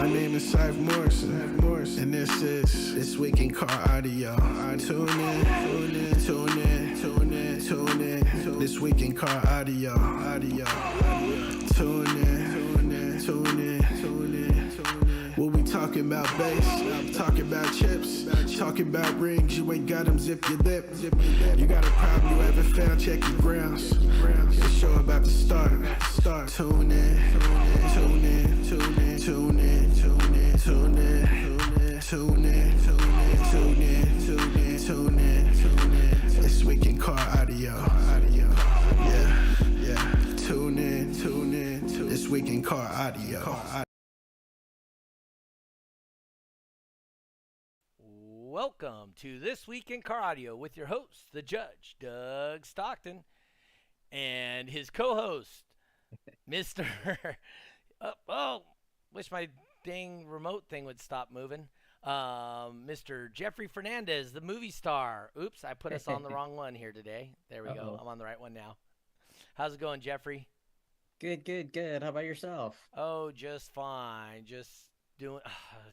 name is Cypher Morrison, and this is This Week in Car Audio. Tune in. This Week in Car Audio. Tune in. We'll be talking about bass, talking about chips, talking about rings. You ain't got them, zip your lip. You got a problem you haven't found, check your grounds. The show about to start. Tune in. This Week in Car Audio. Yeah. Tune in. This Week in Car Audio. Welcome to This Week in Car Audio with your host, the Judge, Doug Stockton, and his co-host, Mr. Wish my dang remote thing would stop moving. Mr. Jeffrey Fernandez, the movie star. Oops, I put us on the wrong one here today. There we go. I'm on the right one now. How's it going, Jeffrey? Good. How about yourself? Oh, just fine. Just doing.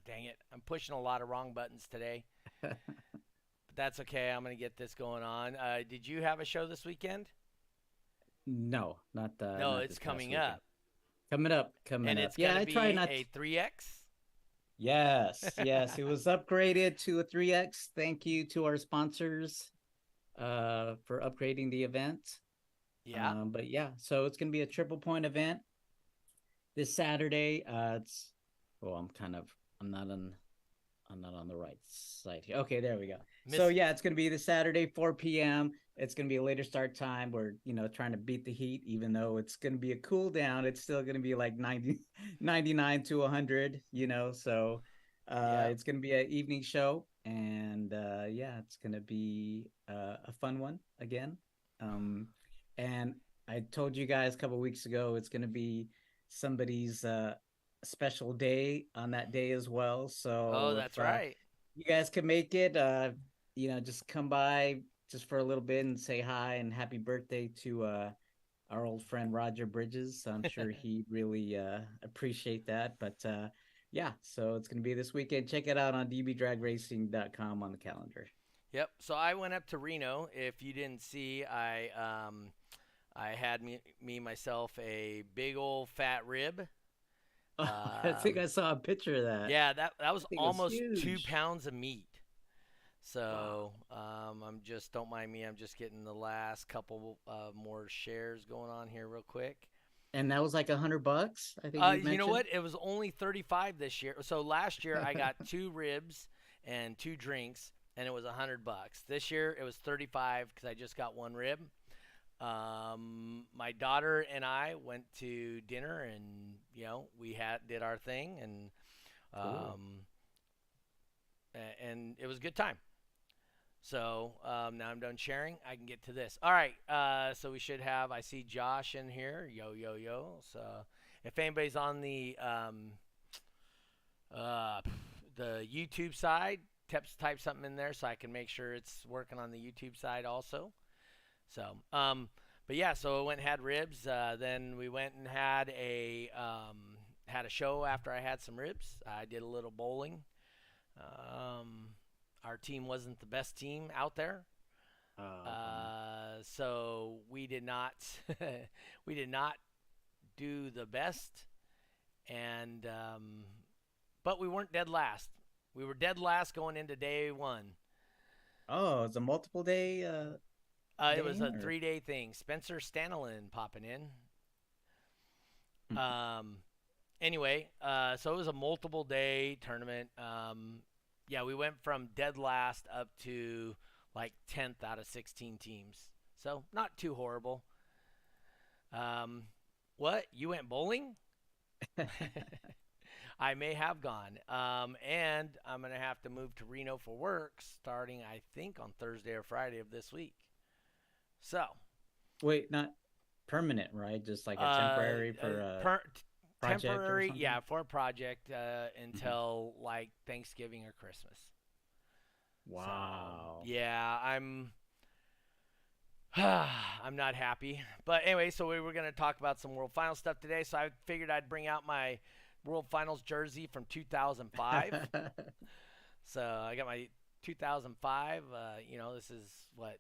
Dang it. I'm pushing a lot of wrong buttons today. But that's okay. I'm going to get this going on. Did you have a show this weekend? No, not it's coming up. Coming up. And it's going to be a 3X? Yes. It was upgraded to a 3X. Thank you to our sponsors for upgrading the event. Yeah. So it's going to be a triple point event this Saturday. I'm not on the right side here. Okay, there we go. So it's going to be this Saturday, 4 p.m. It's going to be a later start time. We're, trying to beat the heat, even though it's going to be a cool down. It's still going to be like 99 to 100, so it's going to be an evening show. And it's going to be a fun one again. And I told you guys a couple of weeks ago, it's going to be somebody's special day on that day as well. So that's right. You guys can make it, just come by just for a little bit and say hi and happy birthday to our old friend Roger Bridges. I'm sure he'd really appreciate that. But so it's going to be this weekend. Check it out on dbdragracing.com on the calendar. Yep. So I went up to Reno. If you didn't see, I had myself a big old fat rib. I think I saw a picture of that. Yeah, that was almost 2 pounds of meat. So don't mind me. I'm just getting the last couple more shares going on here real quick. And that was like $100, I think. You know what? It was only 35 this year. So last year I got 2 ribs and 2 drinks, and it was $100. This year it was 35 because I just got 1 rib. My daughter and I went to dinner, and we did our thing, and cool. And it was a good time. So now I'm done sharing. I can get to this. All right. So we should have. I see Josh in here. Yo. So if anybody's on the YouTube side, type something in there so I can make sure it's working on the YouTube side also. So, so I went and had ribs. Then we went and had a show after I had some ribs. I did a little bowling. Our team wasn't the best team out there. So we did not do the best. And but we weren't dead last. We were dead last going into day 1. Oh, it's a multiple day. It was a 3-day thing. Spencer Stanlin popping in. Anyway, so it was a multiple day tournament. We went from dead last up to like 10th out of 16 teams. So not too horrible. What? You went bowling? I may have gone. And I'm going to have to move to Reno for work starting, I think, on Thursday or Friday of this week. So, wait, not permanent, right? Just like a temporary for a temporary, for a project until like Thanksgiving or Christmas. Wow. So, I'm not happy. But anyway, so we were going to talk about some World Final stuff today. So I figured I'd bring out my World Finals jersey from 2005. So I got my 2005. This is what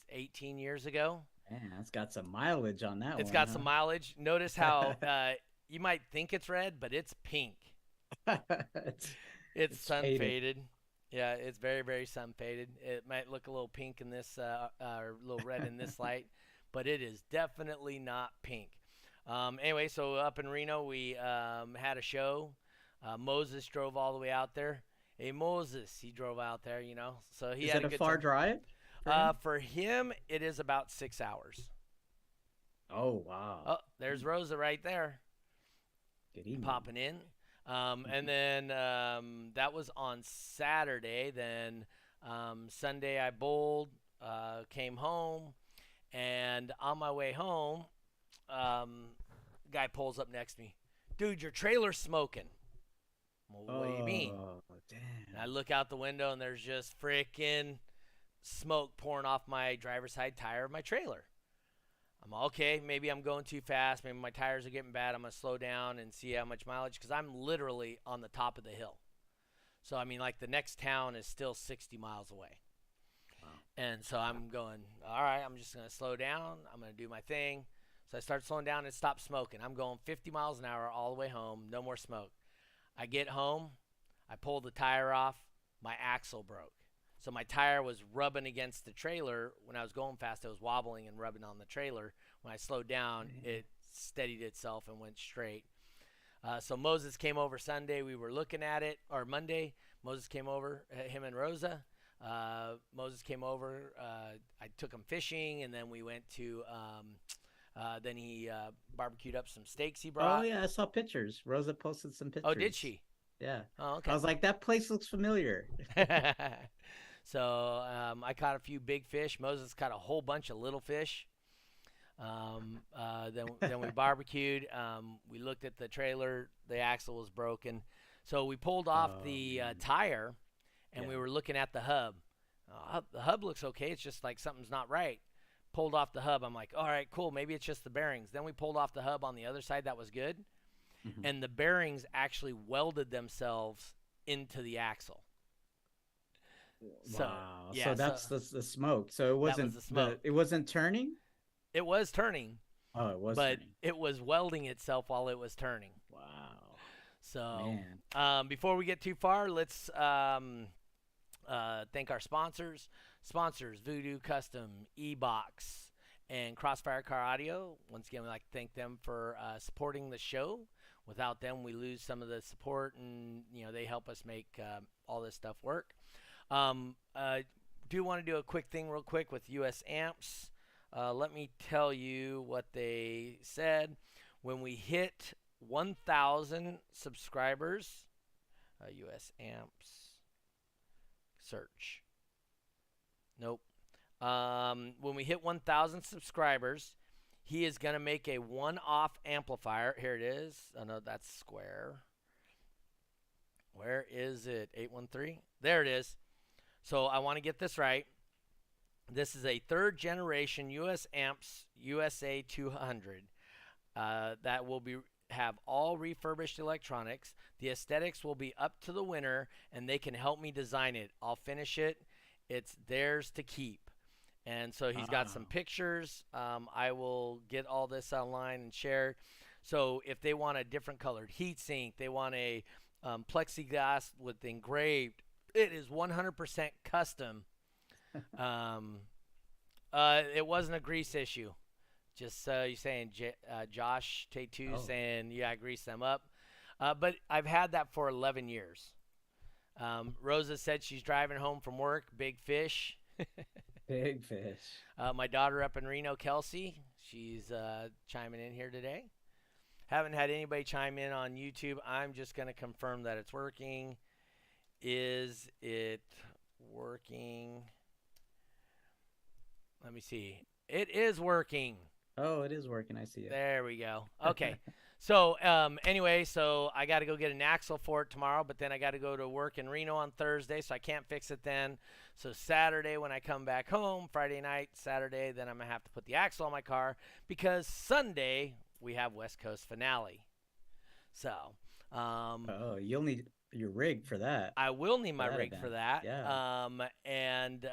18 years ago. Man, it's got some mileage on that one. It's got some mileage. Notice how you might think it's red, but it's pink. It's sun faded. Yeah, it's very, very sun faded. It might look a little pink in this, or a little red in this light, but it is definitely not pink. Anyway, so up in Reno, we had a show. Moses drove all the way out there. Hey, Moses, he drove out there, So he had a good far drive? For him, it is about 6 hours. Oh, wow. Oh, there's Rosa right there. Good evening. Popping in. And then that was on Saturday. Then Sunday I bowled, came home, and on my way home, guy pulls up next to me. Dude, your trailer's smoking. Well, what do you mean? Damn. And I look out the window, and there's just freaking smoke pouring off my driver's side tire of my trailer. I'm okay, maybe I'm going too fast. Maybe my tires are getting bad. I'm going to slow down and see how much mileage, because I'm literally on the top of the hill. So, like the next town is still 60 miles away. Wow. And so I'm going, all right, I'm just going to slow down. I'm going to do my thing. So I start slowing down and stop smoking. I'm going 50 miles an hour all the way home. No more smoke. I get home. I pull the tire off. My axle broke. So my tire was rubbing against the trailer. When I was going fast, it was wobbling and rubbing on the trailer. When I slowed down, it steadied itself and went straight. So Moses came over Sunday. We were looking at it. Or Monday, Moses came over, him and Rosa. Moses came over. I took him fishing, and then we went to then he barbecued up some steaks he brought. Oh, yeah, I saw pictures. Rosa posted some pictures. Oh, did she? Yeah. Oh, okay. I was like, that place looks familiar. So I caught a few big fish. Moses caught a whole bunch of little fish. Then we barbecued. We looked at the trailer. The axle was broken. So we pulled off the tire, and we were looking at the hub. The hub looks okay. It's just like something's not right. Pulled off the hub. I'm like, all right, cool. Maybe it's just the bearings. Then we pulled off the hub on the other side. That was good. Mm-hmm. And the bearings actually welded themselves into the axle. Wow. So that's the smoke. So it wasn't the smoke. It wasn't turning? It was turning. Oh, it was but turning. It was welding itself while it was turning. Wow. So before we get too far, let's thank our sponsors. Sponsors, Voodoo Custom, E-Box, and Crossfire Car Audio. Once again, we'd like to thank them for supporting the show. Without them, we lose some of the support, and they help us make all this stuff work. Do want to do a quick thing real quick with US Amps. Let me tell you what they said. When we hit 1,000 subscribers, US Amps, search. Nope. When we hit 1,000 subscribers, he is going to make a one-off amplifier. Here it is. Oh, no, that's square. Where is it? 813? There it is. So I want to get this right. This is a third-generation US Amps USA 200 that will have all refurbished electronics. The aesthetics will be up to the winner, and they can help me design it. I'll finish it. It's theirs to keep. And so he's got some pictures. I will get all this online and share. So if they want a different colored heatsink, they want a plexiglass with engraved, it is 100% custom. It wasn't a grease issue. Just you saying Josh T.W.I.C.A saying, yeah, I grease them up. But I've had that for 11 years. Rosa said she's driving home from work. Big fish. Big fish. My daughter up in Reno, Kelsey, she's chiming in here today. Haven't had anybody chime in on YouTube. I'm just going to confirm that it's working. Is it working? Let me see. It is working. Oh, it is working. I see it. There we go. Okay. So anyway, so I got to go get an axle for it tomorrow, but then I got to go to work in Reno on Thursday, so I can't fix it then. So Saturday when I come back home, Friday night, Saturday, then I'm going to have to put the axle on my car because Sunday we have West Coast finale. So Oh, you'll need your rig for that. I will need For my that rig for event. that. Yeah. And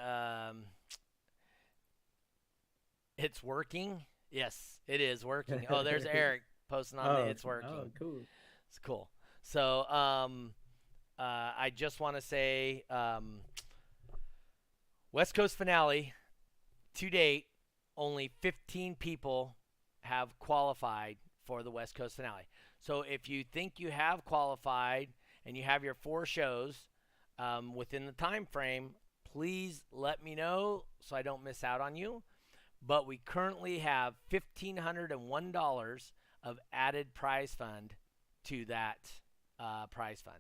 it's working. Yes, it is working. Oh, there's Eric posting on the Oh, it's working. oh, cool. It's cool. So I just want to say West Coast finale to date, only 15 people have qualified for the West Coast finale. So if you think you have qualified and you have your 4 shows within the time frame, please let me know so I don't miss out on you. But we currently have $1,501 of added prize fund to that prize fund.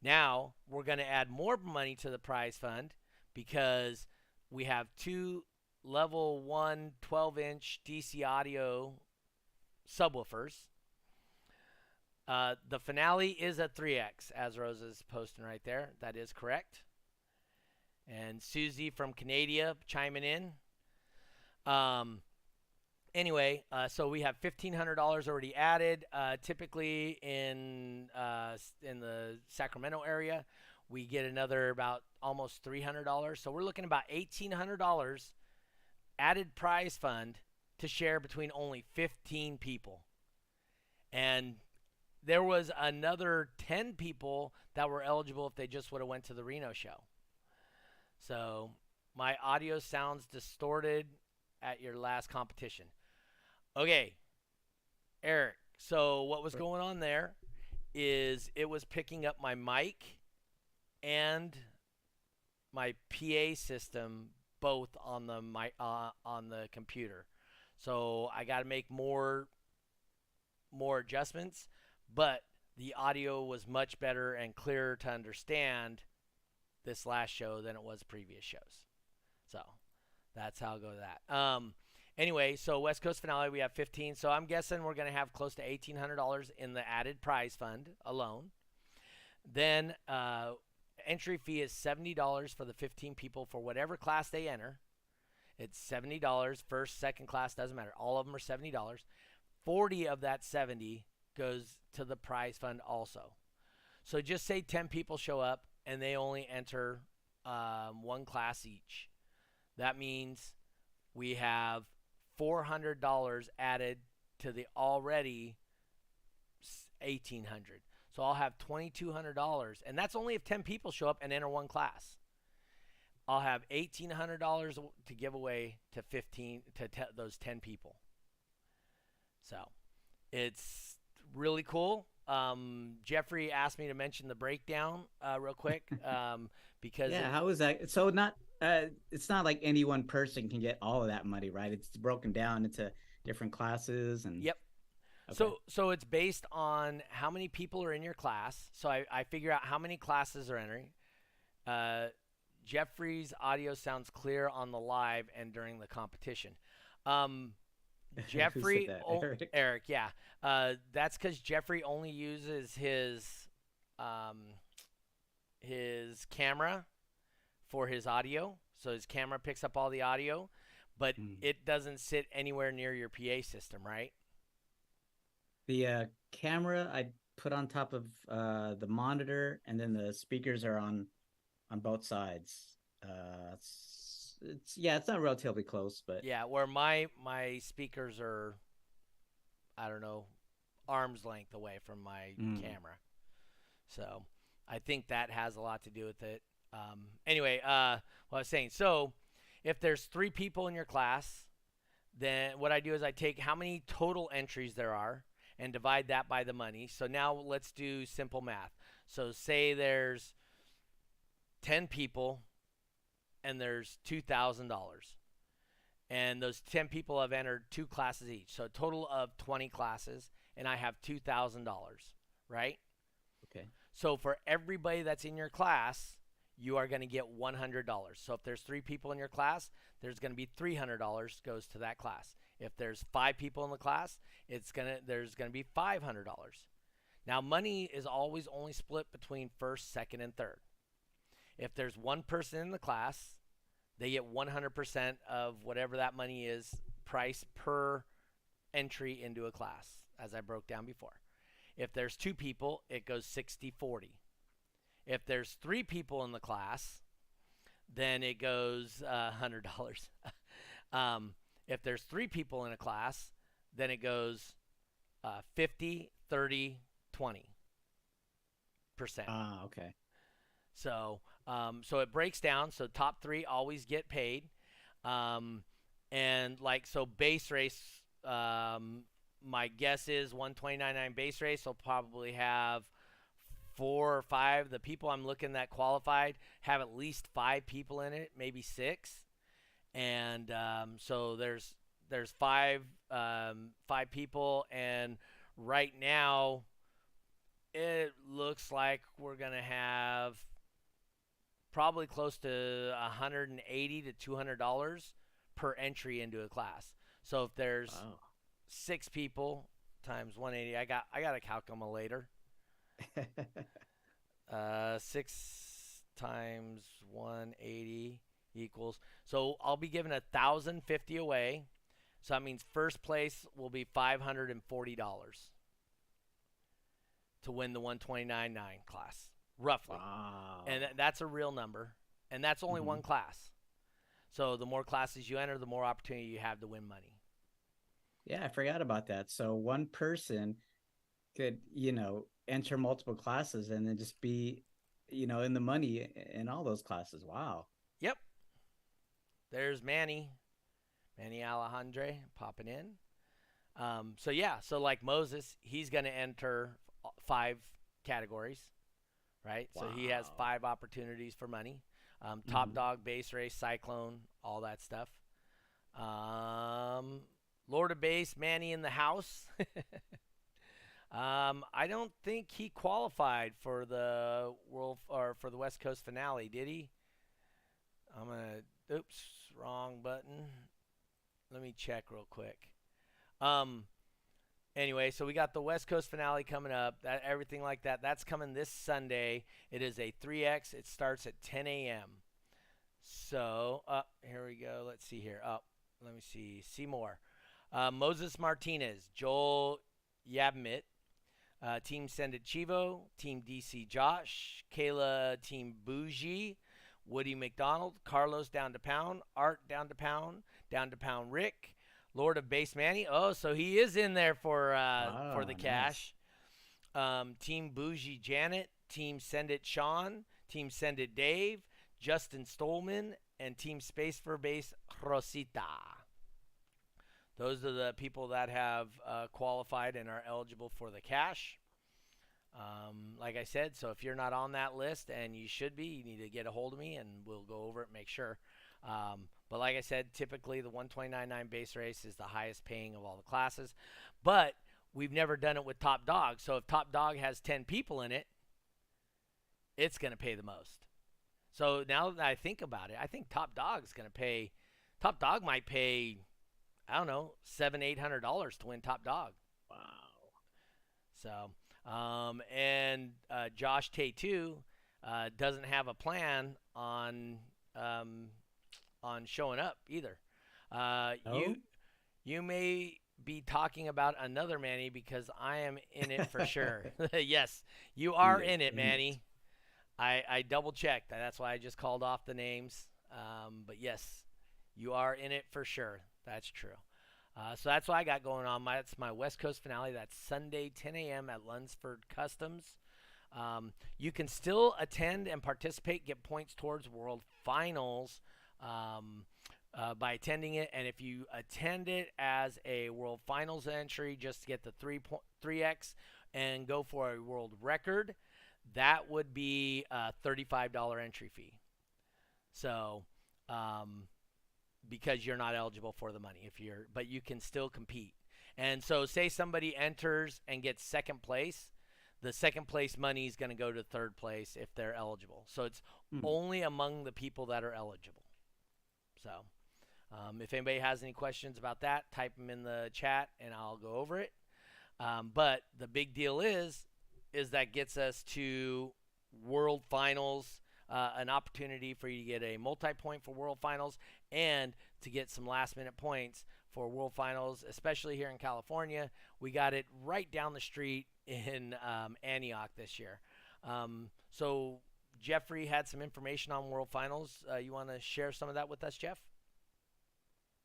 Now we're going to add more money to the prize fund because we have 2 level 1 12-inch DC audio subwoofers. The finale is a 3X, as Rosa's posting right there. That is correct. And Susie from Canada chiming in. Anyway, so we have $1,500 already added. Typically in the Sacramento area, we get another about almost $300. So we're looking about $1,800 added prize fund to share between only 15 people. And there was another 10 people that were eligible if they just would have went to the Reno show. So my audio sounds distorted at your last competition. Okay, Eric, so what was going on there is it was picking up my mic and my PA system both on the computer. So I got to make more adjustments, but the audio was much better and clearer to understand this last show than it was previous shows. So that's how I'll go to that. Anyway, so West Coast finale, we have 15. So I'm guessing we're going to have close to $1,800 in the added prize fund alone. Then entry fee is $70 for the 15 people for whatever class they enter. It's $70. First, second class, doesn't matter. All of them are $70. 40 of that 70 goes to the prize fund also. So just say 10 people show up and they only enter 1 class each. That means we have $400 added to the already $1,800. So I'll have $2,200, and that's only if 10 people show up and enter 1 class. I'll have $1,800 to give away to those 10 people. So it's really cool. Jeffrey asked me to mention the breakdown real quick because how is that? So it's not like any one person can get all of that money, right? It's broken down into different classes and. Yep. Okay. So it's based on how many people are in your class. So I figure out how many classes are entering. Jeffrey's audio sounds clear on the live and during the competition. Jeffrey, Eric, yeah. That's because Jeffrey only uses his camera for his audio. So his camera picks up all the audio, but it doesn't sit anywhere near your PA system, right? The camera I put on top of the monitor, and then the speakers are on both sides. It's not relatively close, but yeah, where my speakers are, I don't know, arm's length away from my camera. So I think that has a lot to do with it. Anyway, what I was saying, so if there's 3 people in your class, then what I do is I take how many total entries there are and divide that by the money. So now let's do simple math. So say there's 10 people and there's $2,000. And those 10 people have entered 2 classes each. So a total of 20 classes, and I have $2,000, right? Okay. So for everybody that's in your class, you are going to get $100. So if there's 3 people in your class, there's going to be $300 goes to that class. If there's 5 people in the class, there's going to be $500. Now money is always only split between first, second, and third. If there's 1 person in the class, they get 100% of whatever that money is, price per entry into a class, as I broke down before. If there's 2 people, it goes 60-40. If there's 3 people in the class, then it goes $100. If there's 3 people in a class, then it goes 50, 30, 20%. Ah, okay. So so it breaks down. So top 3 always get paid. And like so base race, my guess is 129.9 base race will probably have 4 or 5. The people I'm looking at qualified have at least 5 people in it, maybe 6. And so there's 5 people, and right now it looks like we're gonna have probably close to $180 to $200 per entry into a class. So if there's 6 people times 180, I got a calculator. 6 times 180 equals. So I'll be giving 1,050 away. So that means first place will be $540 to win the 129.9 class, roughly. Wow. And that's a real number. And that's only one class. So the more classes you enter, the more opportunity you have to win money. Yeah, I forgot about that. So one person could, enter multiple classes and then just be, in the money in all those classes. Wow. Yep. There's Manny Alejandre popping in. So like Moses, he's going to enter 5 categories, right? Wow. So he has 5 opportunities for money. Top dog, base race, cyclone, all that stuff. Lord of Base, Manny in the house. I don't think he qualified for the world or for the West Coast finale, did he? Oops, wrong button. Let me check real quick. Anyway, so we got the West Coast finale coming up. Everything like that. That's coming this Sunday. It is a 3X. It starts at 10 a.m. So, here we go. Let's see here. Let me see. See more. Moses Martinez, Joel Yabmit, Team Send It Chivo, Team DC Josh, Kayla Team Bougie, Woody McDonald, Carlos down to pound, Art down to pound Rick, Lord of Base Manny. Oh, so he is in there for the cash. Nice. Team Bougie Janet, Team Send It Sean, Team Send It Dave, Justin Stolman, and Team Space for Base Rosita. Those are the people that have qualified and are eligible for the cash. Like I said, so if you're not on that list, and you should be, you need to get a hold of me and we'll go over it and make sure. But like I said, typically the 129.9 base race is the highest paying of all the classes. But we've never done it with Top Dog. So if Top Dog has 10 people in it, it's going to pay the most. So now that I think about it, I think Top Dog might pay, I don't know, $700-800 to win Top Dog. Wow. So, and Josh T.W.I.C.A doesn't have a plan on showing up either. You may be talking about another Manny because I am in it for sure. Yes, you are in it, Manny. I double checked. That's why I just called off the names. But yes, you are in it for sure. That's true. So that's what I got going on. That's my West Coast finale. That's Sunday, 10 a.m. at Lunsford Customs. You can still attend and participate, get points towards World Finals by attending it. And if you attend it as a World Finals entry, just to get the 3X and go for a world record, that would be a $35 entry fee. So, because you're not eligible for the money, but you can still compete. And so, say somebody enters and gets second place, the second place money is going to go to third place if they're eligible. So it's only among the people that are eligible. So, if anybody has any questions about that, type them in the chat and I'll go over it. But the big deal is that gets us to World Finals, an opportunity for you to get a multi-point for World Finals and to get some last-minute points for World Finals, especially here in California. We got it right down the street in Antioch this year. So Jeffrey had some information on World Finals. You want to share some of that with us, Jeff?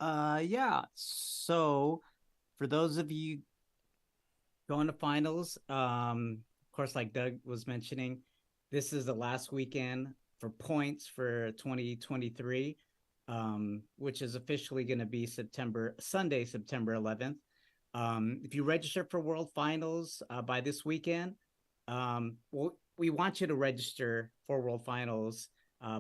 Yeah. So for those of you going to finals, of course, like Doug was mentioning, this is the last weekend for points for 2023, which is officially going to be Sunday, September 11th. If you register for World Finals by this weekend, we want you to register for World Finals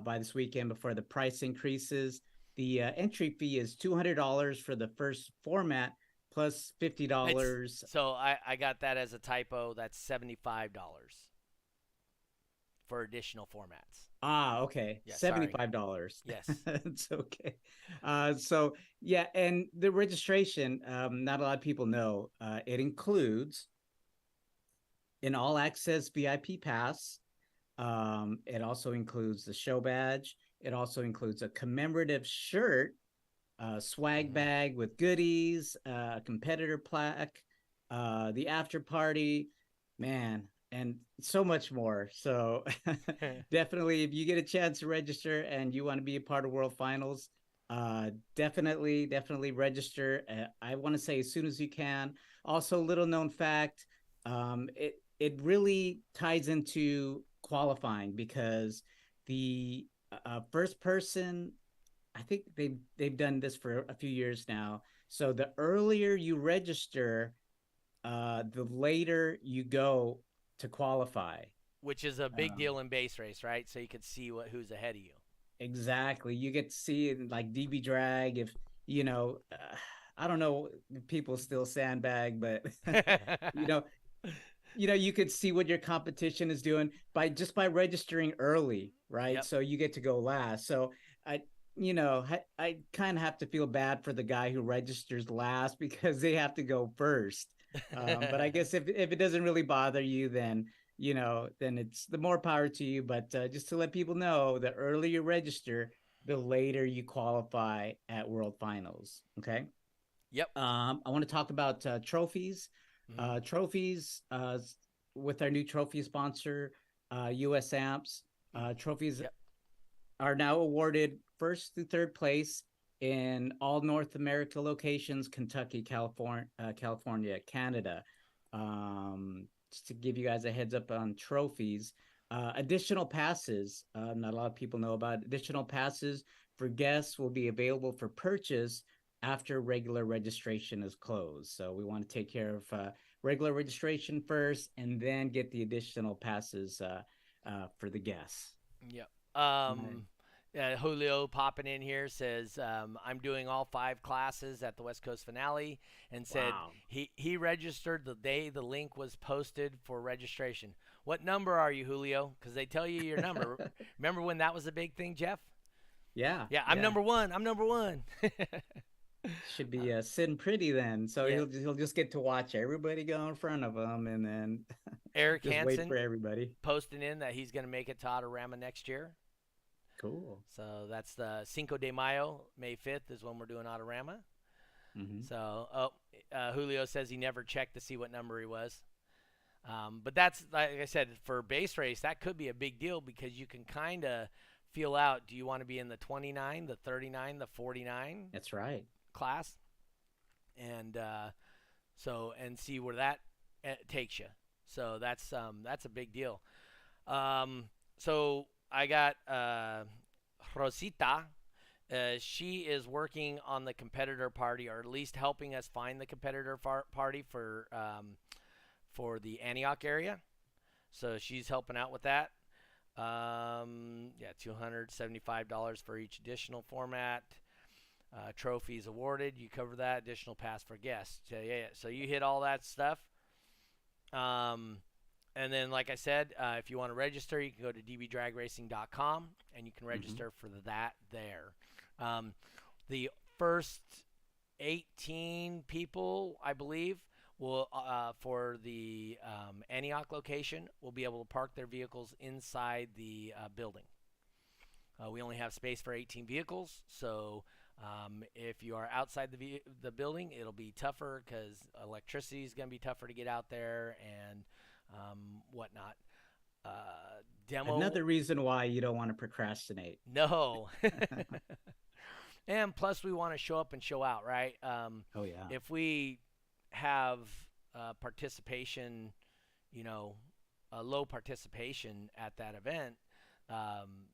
by this weekend before the price increases. The entry fee is $200 for the first format plus $50. So I got that as a typo. That's $75 for additional formats. Okay. Yeah, $75. Yes. It's okay. So yeah, and the registration, not a lot of people know, it includes an all access VIP pass. It also includes the show badge. It also includes a commemorative shirt, swag bag with goodies, a competitor plaque, the after party, man, and so much more. So definitely, if you get a chance to register and you want to be a part of World Finals, definitely register. I want to say as soon as you can. Also, little known fact, it really ties into qualifying because the first person, I think they've done this for a few years now. So the earlier you register, the later you go to qualify. Which is a big deal in base race, right? So you can see who's ahead of you. Exactly. You get to see it like DB drag. If you know, I don't know if people still sandbag, but you know, you could see what your competition is doing by registering early, right? Yep. So you get to go last. So I kind of have to feel bad for the guy who registers last because they have to go first. But I guess if it doesn't really bother you, then then it's the more power to you. But just to let people know, the earlier you register, the later you qualify at World Finals. Okay. Yep. I want to talk about trophies. Trophies with our new trophy sponsor, US Amps. Trophies Yep. are now awarded first through third place in all North America locations: Kentucky, California, Canada. Just to give you guys a heads up on trophies, additional passes. Not a lot of people know about additional passes for guests will be available for purchase after regular registration is closed. So we want to take care of regular registration first, and then get the additional passes for the guests. Yep. Julio popping in here says, I'm doing all 5 classes at the West Coast finale, and said he registered the day the link was posted for registration. What number are you, Julio? Because they tell you your number. Remember when that was a big thing, Jeff? Yeah. I'm number one. I'm number one. Should be sitting pretty then. So he'll just get to watch everybody go in front of him, and then Eric just Hansen wait for everybody. posting in that he's going to make it to Autorama next year. Cool. So that's the Cinco de Mayo, May 5th is when we're doing Autorama. So Julio says he never checked to see what number he was. But that's, like I said, for base race, that could be a big deal because you can kind of feel out, do you want to be in the 29, the 39, the 49? That's right. Class. And and see where that takes you. So that's a big deal. So I got Rosita. She is working on the competitor party, or at least helping us find the competitor party for the Antioch area. So she's helping out with that. $275 for each additional format. Trophies awarded. You cover that. Additional pass for guests. So you hit all that stuff. And then, like I said, if you want to register, you can go to dbdragracing.com and you can register for that there. The first 18 people, I believe, will for the Antioch location will be able to park their vehicles inside the building. We only have space for 18 vehicles, so If you are outside the building, it'll be tougher because electricity is going to be tougher to get out there and whatnot. Demo. Another reason why you don't want to procrastinate. No. And plus, we want to show up and show out, right? Oh yeah. If we have participation, a low participation at that event,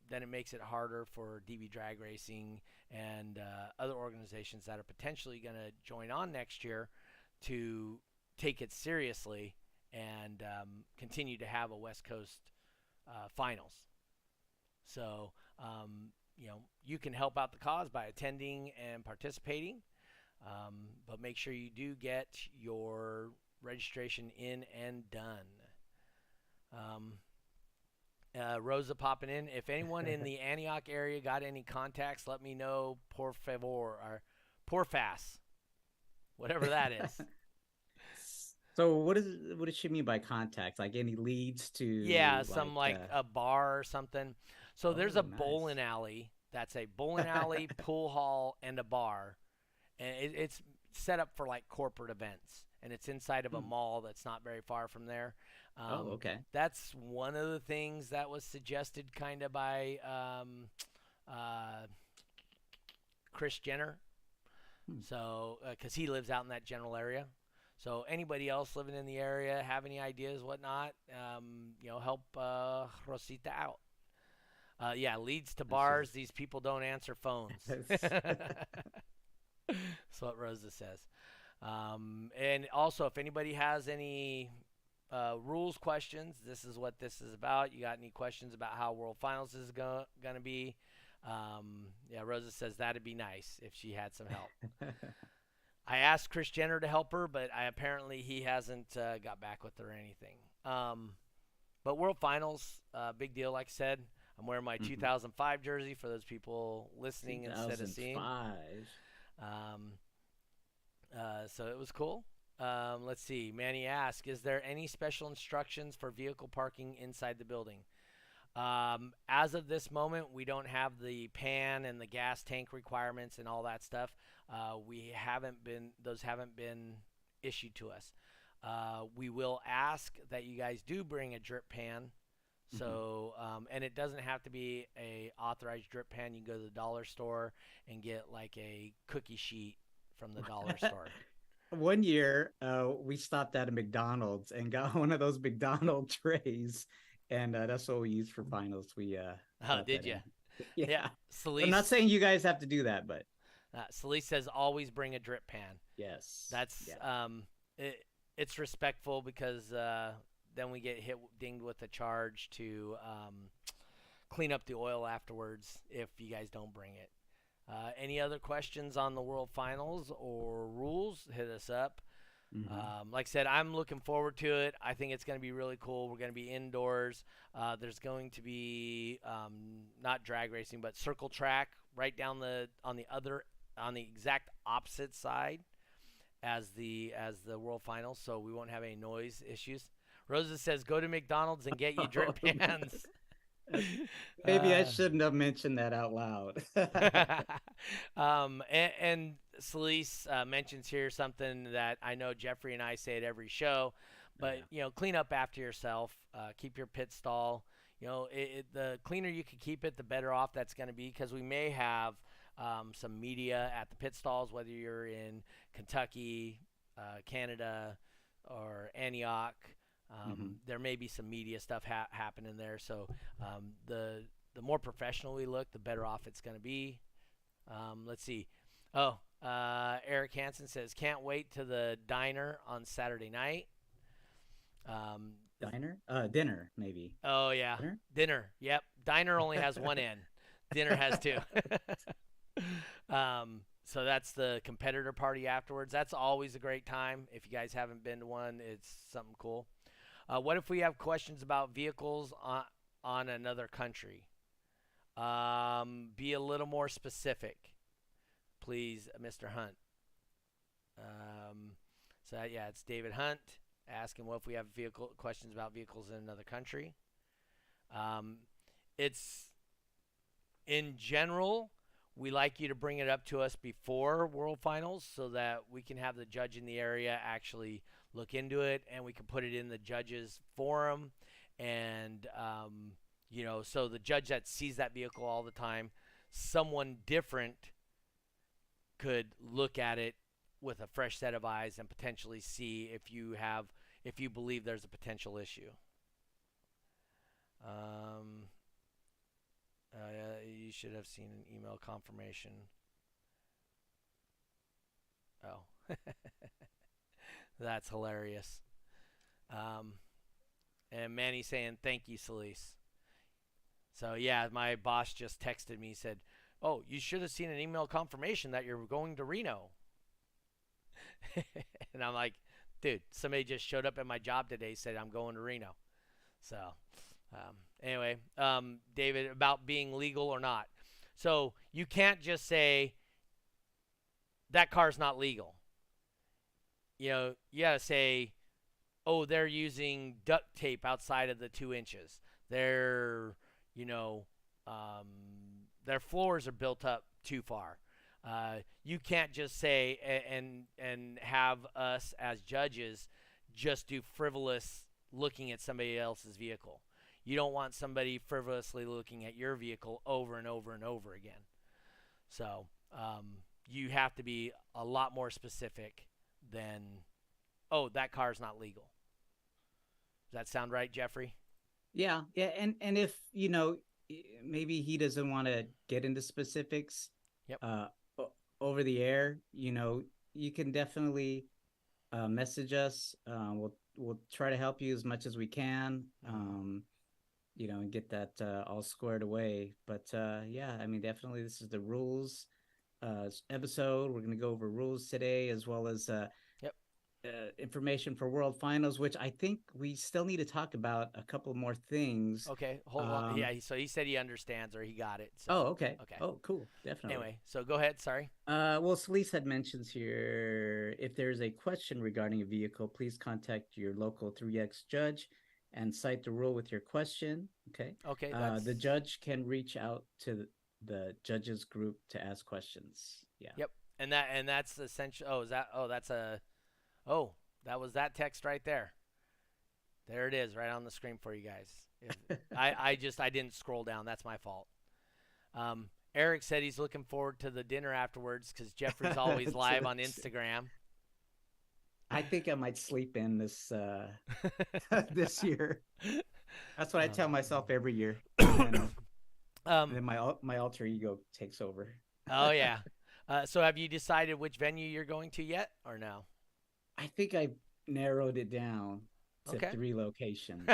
then it makes it harder for DB Drag Racing and other organizations that are potentially going to join on next year to take it seriously and continue to have a West Coast finals. So, you can help out the cause by attending and participating, but make sure you do get your registration in and done. Rosa popping in. If anyone in the Antioch area got any contacts, let me know. Por favor, or por fas, whatever that is. So what does she mean by contacts? Like any leads to? Yeah, some like a bar or something. So there's a nice. bowling alley. That's a bowling alley, pool hall, and a bar, and it's set up for like corporate events, and it's inside of a mall that's not very far from there. Okay. That's one of the things that was suggested kind of by Chris Jenner. So, because he lives out in that general area. So anybody else living in the area, have any ideas, whatnot, help Rosita out. Yeah, leads to bars. These people don't answer phones. That's what Rosa says. And also, if anybody has any rules questions, this is what this is about. You got any questions about how World Finals is going to be? Yeah, Rosa says that'd be nice if she had some help. I asked Chris Jenner to help her, but apparently he hasn't got back with her or anything. But World Finals, big deal, like I said. I'm wearing my 2005 jersey for those people listening instead of seeing. 2005. So it was cool. Let's see. Manny asked, is there any special instructions for vehicle parking inside the building? As of this moment, we don't have the pan and the gas tank requirements and all that stuff. Those haven't been issued to us. We will ask that you guys do bring a drip pan. So, and it doesn't have to be a authorized drip pan. You can go to the dollar store and get like a cookie sheet from the dollar store. One year, we stopped at a McDonald's and got one of those McDonald's trays, and that's what we used for finals. We did you? Yeah. Celise, I'm not saying you guys have to do that, but Celise says always bring a drip pan. Yes, that's it's respectful because then we get dinged with a charge to clean up the oil afterwards if you guys don't bring it. Any other questions on the World Finals or rules, hit us up. Like I said, I'm looking forward to it. I think it's going to be really cool. We're going to be indoors. There's going to be not drag racing, but circle track right down on the exact opposite side as the World Finals, so we won't have any noise issues. Rosa says, go to McDonald's and get you drip pans. Maybe I shouldn't have mentioned that out loud. And Celise mentions here something that I know Jeffrey and I say at every show, but clean up after yourself. Keep your pit stall. The cleaner you can keep it, the better off that's going to be, because we may have some media at the pit stalls, whether you're in Kentucky, Canada, or Antioch. There may be some media stuff happening there, so the more professional we look, the better off it's going to be. Let's see. Eric Hansen says, can't wait to the diner on Saturday night. Dinner, maybe. Oh, yeah. Dinner. Yep. Diner only has one end. Dinner has two. So that's the competitor party afterwards. That's always a great time. If you guys haven't been to one, it's something cool. What if we have questions about vehicles on another country? Be a little more specific, please, Mr. Hunt. It's David Hunt asking what if we have questions about vehicles in another country. It's in general, we like you to bring it up to us before World Finals so that we can have the judge in the area actually look into it, and we can put it in the judges forum. And, so the judge that sees that vehicle all the time, someone different could look at it with a fresh set of eyes and potentially see if you believe there's a potential issue. You should have seen an email confirmation. Oh, that's hilarious. And Manny saying, thank you, Celise. So, yeah, my boss just texted me, said, oh, you should have seen an email confirmation that you're going to Reno. And I'm like, dude, somebody just showed up at my job today, said I'm going to Reno. So, anyway, David, about being legal or not. So you can't just say that car's not legal. You got to say, oh, they're using duct tape outside of the 2 inches. Their floors are built up too far. You can't just say and have us as judges just do frivolous looking at somebody else's vehicle. You don't want somebody frivolously looking at your vehicle over and over and over again. So you have to be a lot more specific than, oh, that car's not legal. Does that sound right, Jeffrey? Yeah. And if, maybe he doesn't want to get into specifics. Yep. Over the air, you can definitely message us. We'll try to help you as much as we can, and get that all squared away. But definitely this is the rules episode. We're going to go over rules today, as well as information for World Finals, which I think we still need to talk about a couple more things. Okay, hold on. Yeah, so he said he understands, or he got it. So. Oh, okay. Oh, cool. Definitely. Anyway, so go ahead. Sorry. Well, Celise had mentions here, if there's a question regarding a vehicle, please contact your local 3X judge and cite the rule with your question. Okay. Okay. The judge can reach out to the judges group to ask questions. Yeah. Yep. And that's essential. That was that text right there. There it is, right on the screen for you guys. I didn't scroll down. That's my fault. Eric said he's looking forward to the dinner afterwards because Jeffrey's always live on Instagram. I think I might sleep in this this year. That's what I tell myself every year. And then my alter ego takes over. Oh yeah. So have you decided which venue you're going to yet, or no? I think I narrowed it down to 3 locations.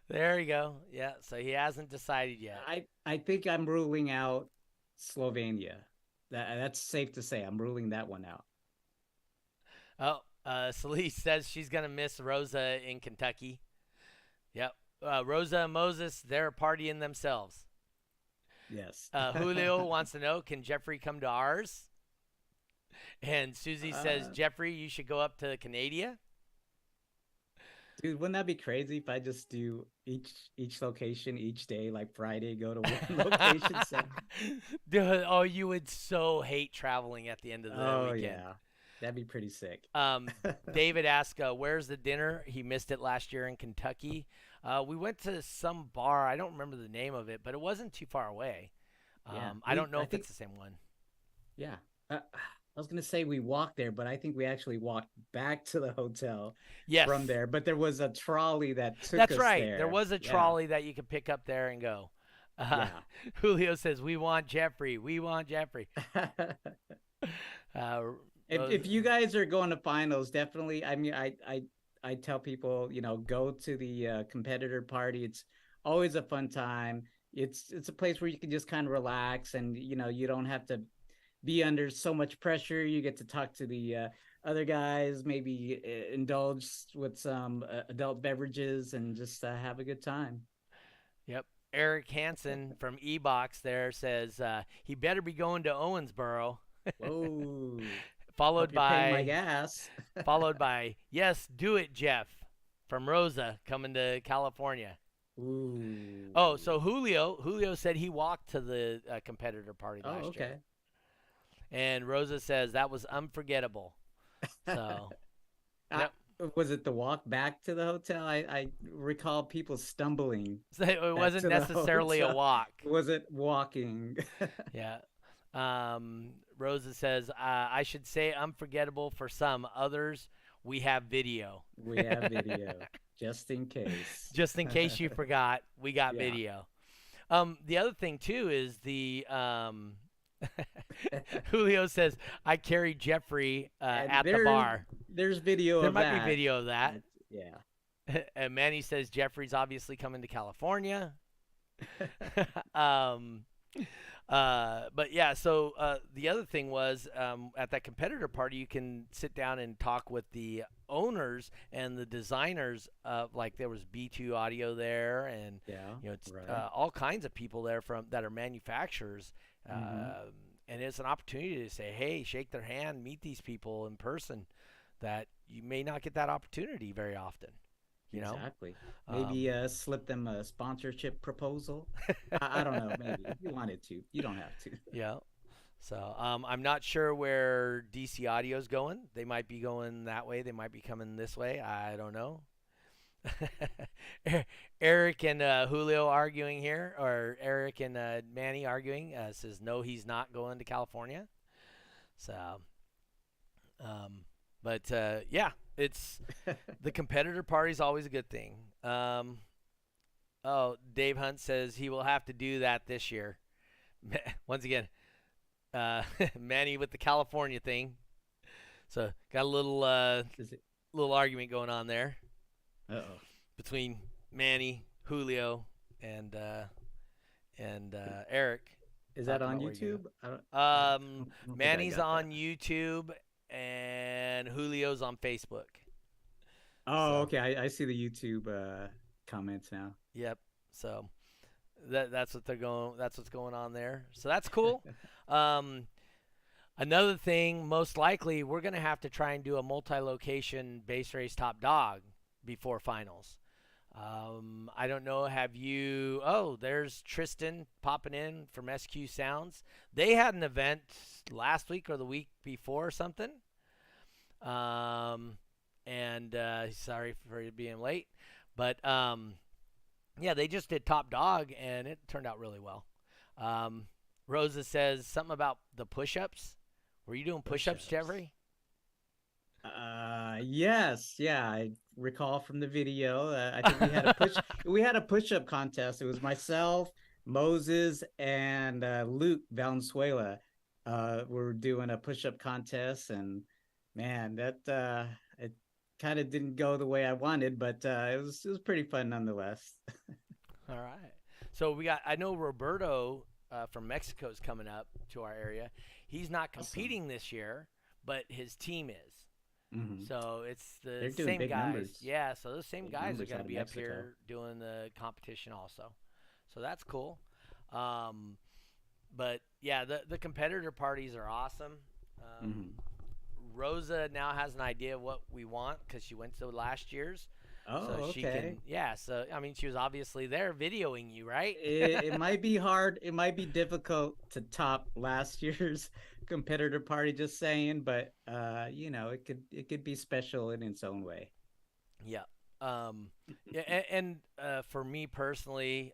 There you go. Yeah, so he hasn't decided yet. I think I'm ruling out Slovenia. That's safe to say. I'm ruling that one out. Oh, Celise says she's going to miss Rosa in Kentucky. Yep. Rosa and Moses, they're partying themselves. Yes. Julio wants to know, can Jeffrey come to ours? And Susie says, Jeffrey, you should go up to Canada. Dude, wouldn't that be crazy if I just do each location each day, like Friday, go to one location? Dude, you would so hate traveling at the end of the weekend. Oh, yeah. That'd be pretty sick. David asked, where's the dinner? He missed it last year in Kentucky. We went to some bar. I don't remember the name of it, but it wasn't too far away. I don't know if it's the same one. Yeah. I was going to say we walked there, but I think we actually walked back to the hotel from there. But there was a trolley that took us there. That's right. There was a trolley that you could pick up there and go. Julio says, we want Jeffrey. We want Jeffrey. If you guys are going to finals, definitely. I mean, I tell people, go to the competitor party. It's always a fun time. It's a place where you can just kind of relax, and you don't have to be under so much pressure. You get to talk to the other guys, maybe indulge with some adult beverages, and just have a good time. Yep. Eric Hansen from E-Box there says he better be going to Owensboro. Whoa. Followed by my gas. Followed by, yes, do it, Jeff, from Rosa coming to California. Ooh. Oh, so Julio said he walked to the competitor party Oh, last okay. year, and Rosa says that was unforgettable. So, Uh, yep. was it the walk back to the hotel? I recall people stumbling So it back wasn't to the necessarily a hotel. walk. Was it walking? Yeah. Rosa says, I should say unforgettable for some. Others, we have video. We have video just in case. Just in case you forgot, we got Yeah. video. The other thing, too, is the Julio says, I carried Jeffrey And at the bar. there's video There of might be that. video of that. Yeah. And Manny says, Jeffrey's obviously coming to California. um, but yeah, so the other thing was at that competitor party, you can sit down and talk with the owners and the designers. Like there was B2 Audio there, and Yeah. it's Right. all kinds of people there from that are manufacturers. Mhm. And it's an opportunity to say, hey, shake their hand, meet these people in person that you may not get that opportunity very often. You know, Exactly. Maybe slip them a sponsorship proposal. I don't know. Maybe if you wanted to. You don't have to. yeah. So I'm not sure where DC Audio's going. They might be going that way. They might be coming this way. I don't know. Eric and Julio arguing here, or Eric and Manny arguing. Says no, he's not going to California. So, but yeah, it's the competitor party is always a good thing. Oh, Dave Hunt says he will have to do that this year. Once again, Manny with the California thing. So got a little Is it? little argument going on there Uh-oh. between Manny, Julio, and Eric. Is that Talking on about where you YouTube? I don't think I Manny's got on that. YouTube and Julio's on Facebook. Oh, So, okay. I see the YouTube comments now. yep. So that's what they're going. That's what's going on there. So that's cool. Another thing, most likely, we're going to have to try and do a multi-location base race top dog before finals. I don't know. Have you? Oh, there's Tristan popping in from SQ Sounds. They had an event last week or the week before or something. And sorry for being late, but yeah, they just did top dog and it turned out really well. Rosa says something about the push-ups. Were you doing push-ups, Jeffrey? Yes, yeah, I recall from the video. I think we had a push-up contest. It was myself, Moses, and Luke Valenzuela. Were doing a push-up contest, and man, that it kind of didn't go the way I wanted, but it was pretty fun nonetheless. All right. So I know Roberto from Mexico is coming up to our area. He's not competing this year, but his team is. Mm-hmm. So it's the They're doing same big guys. numbers. Yeah, so those same Big guys are numbers going out to of be up Mexico. here doing the competition also. So that's cool. But yeah, the competitor parties are awesome. Mm-hmm. Rosa now has an idea of what we want because she went to last year's. Oh, So she okay. can, yeah. So I mean, she was obviously there videoing you, right? It might be hard. It might be difficult to top last year's competitor party. Just saying, but you know, it could be special in its own way. Yeah. Yeah, and for me personally,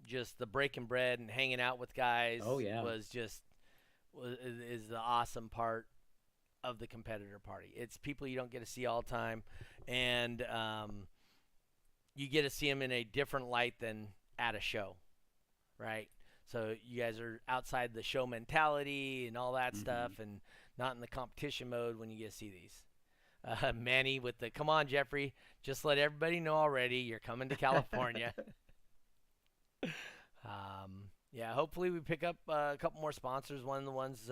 just the breaking bread and hanging out with guys Oh yeah. is the awesome part of the competitor party. It's people you don't get to see all the time, and you get to see them in a different light than at a show, right? So you guys are outside the show mentality and all that Mm-hmm. stuff, and not in the competition mode when you get to see these. Manny with the come on, Jeffrey, just let everybody know already you're coming to California. Yeah, hopefully we pick up a couple more sponsors. One of the ones,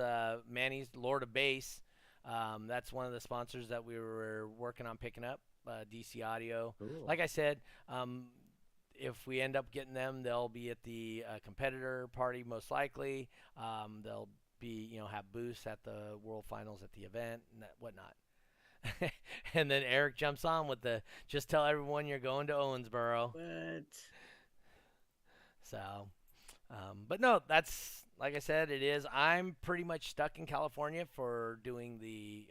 Manny's Lord of Bass. That's one of the sponsors that we were working on picking up, DC Audio. Cool. Like I said, if we end up getting them, they'll be at the competitor party most likely. They'll be, have booths at the World Finals at the event and whatnot. And then Eric jumps on with the just tell everyone you're going to Owensboro. What? So, but no, that's like I said, it is. I'm pretty much stuck in California for doing the,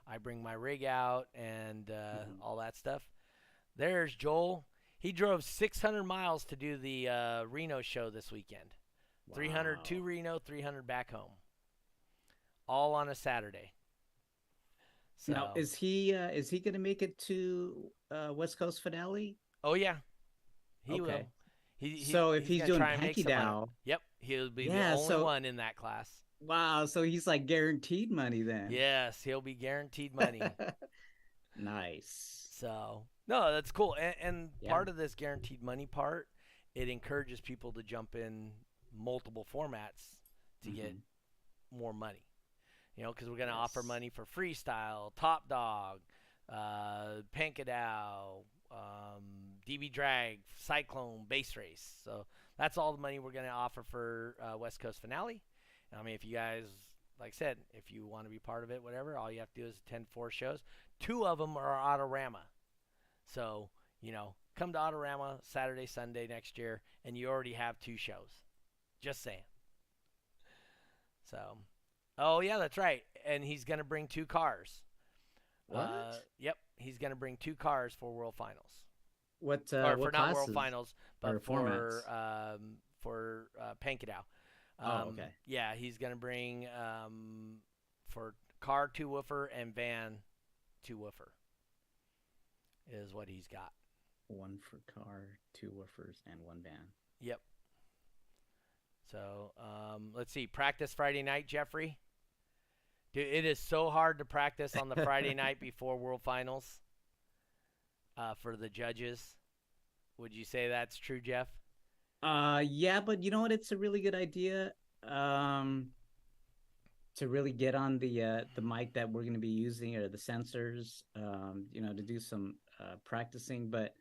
I bring my rig out and Mhm. all that stuff. There's Joel. He drove 600 miles to do the Reno show this weekend. 300 to Wow. Reno, 300 back home, all on a Saturday. Now, So, is he going to make it to West Coast finale? oh yeah, he will. Okay. So if He's he's gonna doing try and make Panky some money. Dow, Yep, he'll be the yeah, only so one in that class. wow, so he's like guaranteed money then. Yes, he'll be guaranteed money. Nice. So no, that's cool. And Yeah. part of this guaranteed money part, it encourages people to jump in multiple formats to get Hmm. more money. Because we're gonna offer Yes. money for freestyle, top dog, Pankadao, DB drag, cyclone, base race. So that's all the money we're gonna offer for West Coast finale. I mean, if you guys, like I said, if you want to be part of it, whatever, all you have to do is attend 4 shows. 2 of them are Autorama. So, come to Autorama Saturday, Sunday next year, and you already have 2 shows. Just saying. So, oh, yeah, that's right. And he's going to bring 2 cars. What? Yep, he's going to bring 2 cars for World Finals. What Or for what not World classes Finals, but or formats? for Pankadao. Oh, okay. Yeah, he's going to bring for car 2 woofer and van 2 woofer is what he's got. One for car, two woofers, and one van. Yep. So let's see. Practice Friday night, Jeffrey. Dude, it is so hard to practice on the Friday night before World Finals for the judges. Would you say that's true, Jeff? Yeah, but you know what? It's a really good idea. Um, to really get on the mic that we're going to be using or the sensors, to do some practicing. But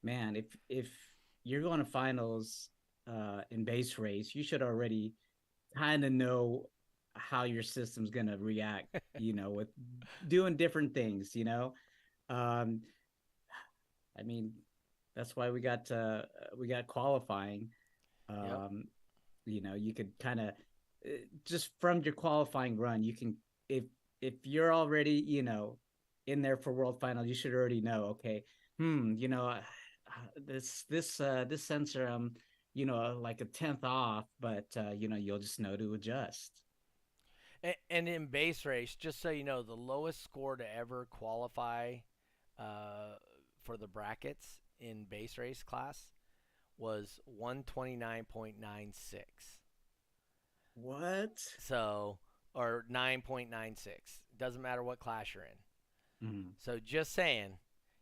man, if you're going to finals in base race, you should already kind of know how your system's going to react. With doing different things. Um, I mean, that's why we got qualifying. Yep. Um, you could kind of just from your qualifying run, you can if you're already in there for world final, you should already know. Okay, this sensor, like a tenth off, but you'll just know to adjust. And in base race, just so you know, the lowest score to ever qualify uh, for the brackets in base race class was 129.96. What? So, or 9.96. Doesn't matter what class you're in. Mm. So, just saying,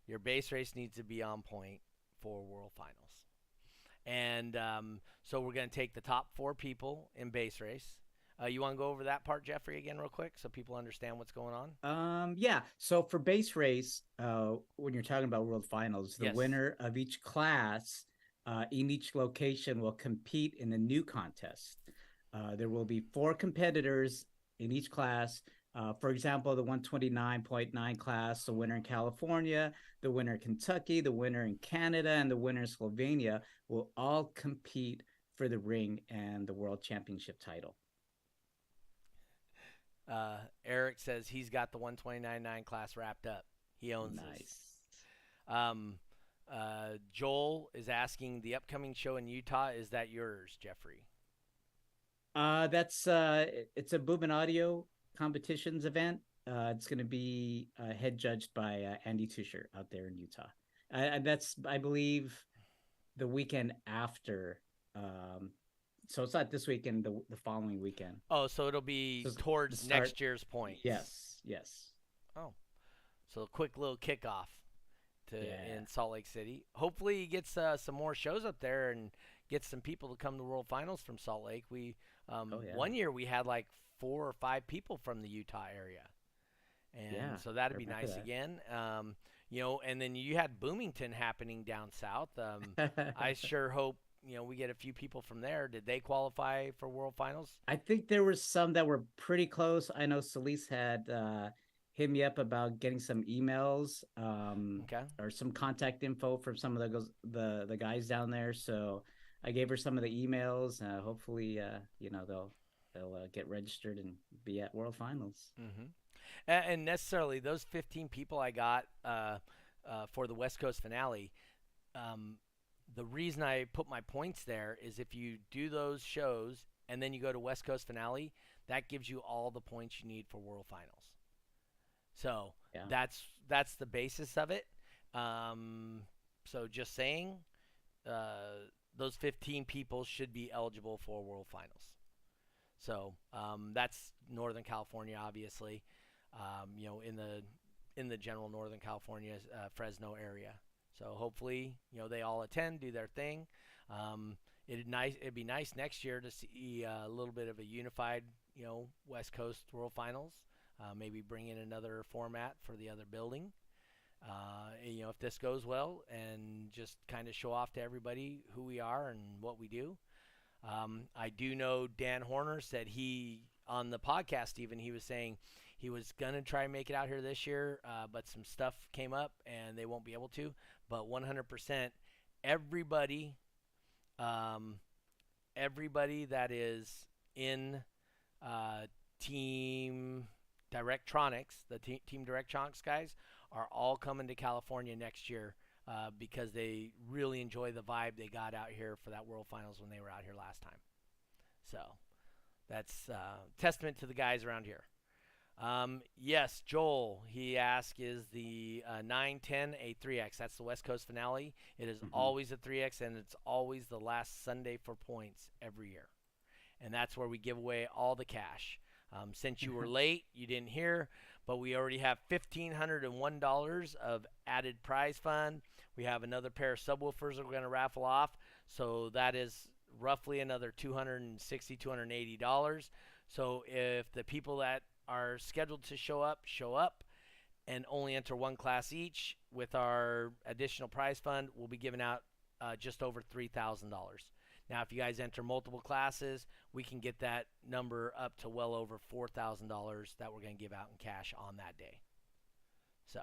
your base race needs to be on point for World Finals. And so, we're going to take the top 4 people in base race. You want to go over that part, Jeffrey, again, real quick, so people understand what's going on? Yeah. So for base race, when you're talking about world finals, the Yes. winner of each class in each location will compete in a new contest. There will be 4 competitors in each class. For example, the 129.9 class, the winner in California, the winner in Kentucky, the winner in Canada, and the winner in Slovenia will all compete for the ring and the world championship title. Eric says he's got the 129.9 class wrapped up. He owns this. Nice. Joel is asking the upcoming show in Utah. Is that yours, Jeffrey? That's it's a Boom and Audio competitions event. It's going to be head judged by Andy Tusher out there in Utah. That's, I believe, the weekend after. So it's not this weekend, the following weekend. Oh, so it'll be So towards next year's points. Yes. Oh, so a quick little kickoff in Salt Lake City. Hopefully, he gets some more shows up there and gets some people to come to World Finals from Salt Lake. One year we had like 4 or 5 people from the Utah area, and so that'd be nice again. And then you had Bloomington happening down south. I sure hope we get a few people from there. Did they qualify for World Finals? I think there was some that were pretty close. I know Solis had hit me up about getting some emails, Okay. or some contact info from some of the guys down there. So I gave her some of the emails. Hopefully, they'll get registered and be at World Finals. Mm-hmm. And necessarily those 15 people I got for the West Coast finale. Um, the reason I put my points there is if you do those shows and then you go to West Coast finale, that gives you all the points you need for World Finals. So Yeah. that's the basis of it. Um, so just saying, those 15 people should be eligible for World Finals. So that's Northern California, obviously. In the general Northern California, Fresno area. So hopefully, they all attend, do their thing. It'd be nice next year to see a little bit of a unified, West Coast World Finals. Maybe bring in another format for the other building. If this goes well, and just kind of show off to everybody who we are and what we do. I do know Dan Horner said on the podcast, even he was saying he was gonna try and make it out here this year, but some stuff came up and they won't be able to. But 100%, everybody, everybody that is in Team Directronics, the Team Directronics guys, are all coming to California next year because they really enjoy the vibe they got out here for that World Finals when they were out here last time. So that's testament to the guys around here. Yes, Joel, he asked, is the 9-10 a 3X? That's the West Coast finale. It is always a 3X, and it's always the last Sunday for points every year. And that's where we give away all the cash. Since you were late, you didn't hear, but we already have $1,501 of added prize fund. We have another pair of subwoofers that we're going to raffle off. So that is roughly another $260, $280. So if the people that are scheduled to show up, and only enter one class each, with our additional prize fund, we'll be giving out just over $3,000. Now, if you guys enter multiple classes, we can get that number up to well over $4,000 that we're going to give out in cash on that day. So,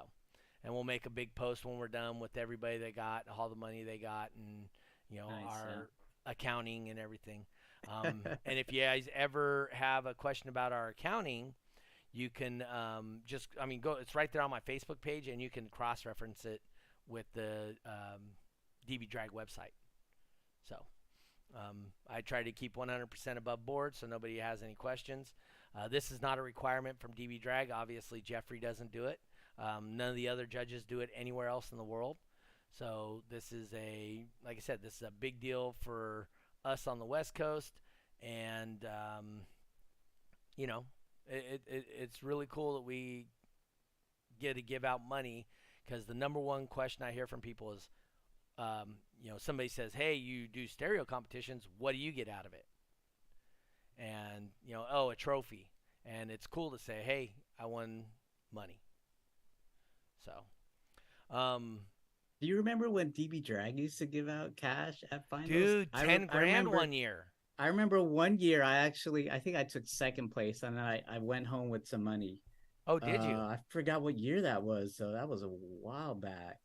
and we'll make a big post when we're done with everybody that got all the money they got, and nice, our accounting and everything. And if you guys ever have a question about our accounting, you can go. It's right there on my Facebook page, and you can cross-reference it with the DB Drag website. So. I try to keep 100% above board so nobody has any questions. This is not a requirement from DB Drag. Obviously, Jeffrey doesn't do it. None of the other judges do it anywhere else in the world. So this is like I said, this is a big deal for us on the West Coast. And, it's really cool that we get to give out money, because the number one question I hear from people is, somebody says, hey, you do stereo competitions, what do you get out of it? And, a trophy. And it's cool to say, hey, I won money. So, do you remember when DB Drag used to give out cash at finals? Dude, 10 grand one year. I remember one year I think I took second place, and I went home with some money. Oh, did you? I forgot what year that was, so that was a while back.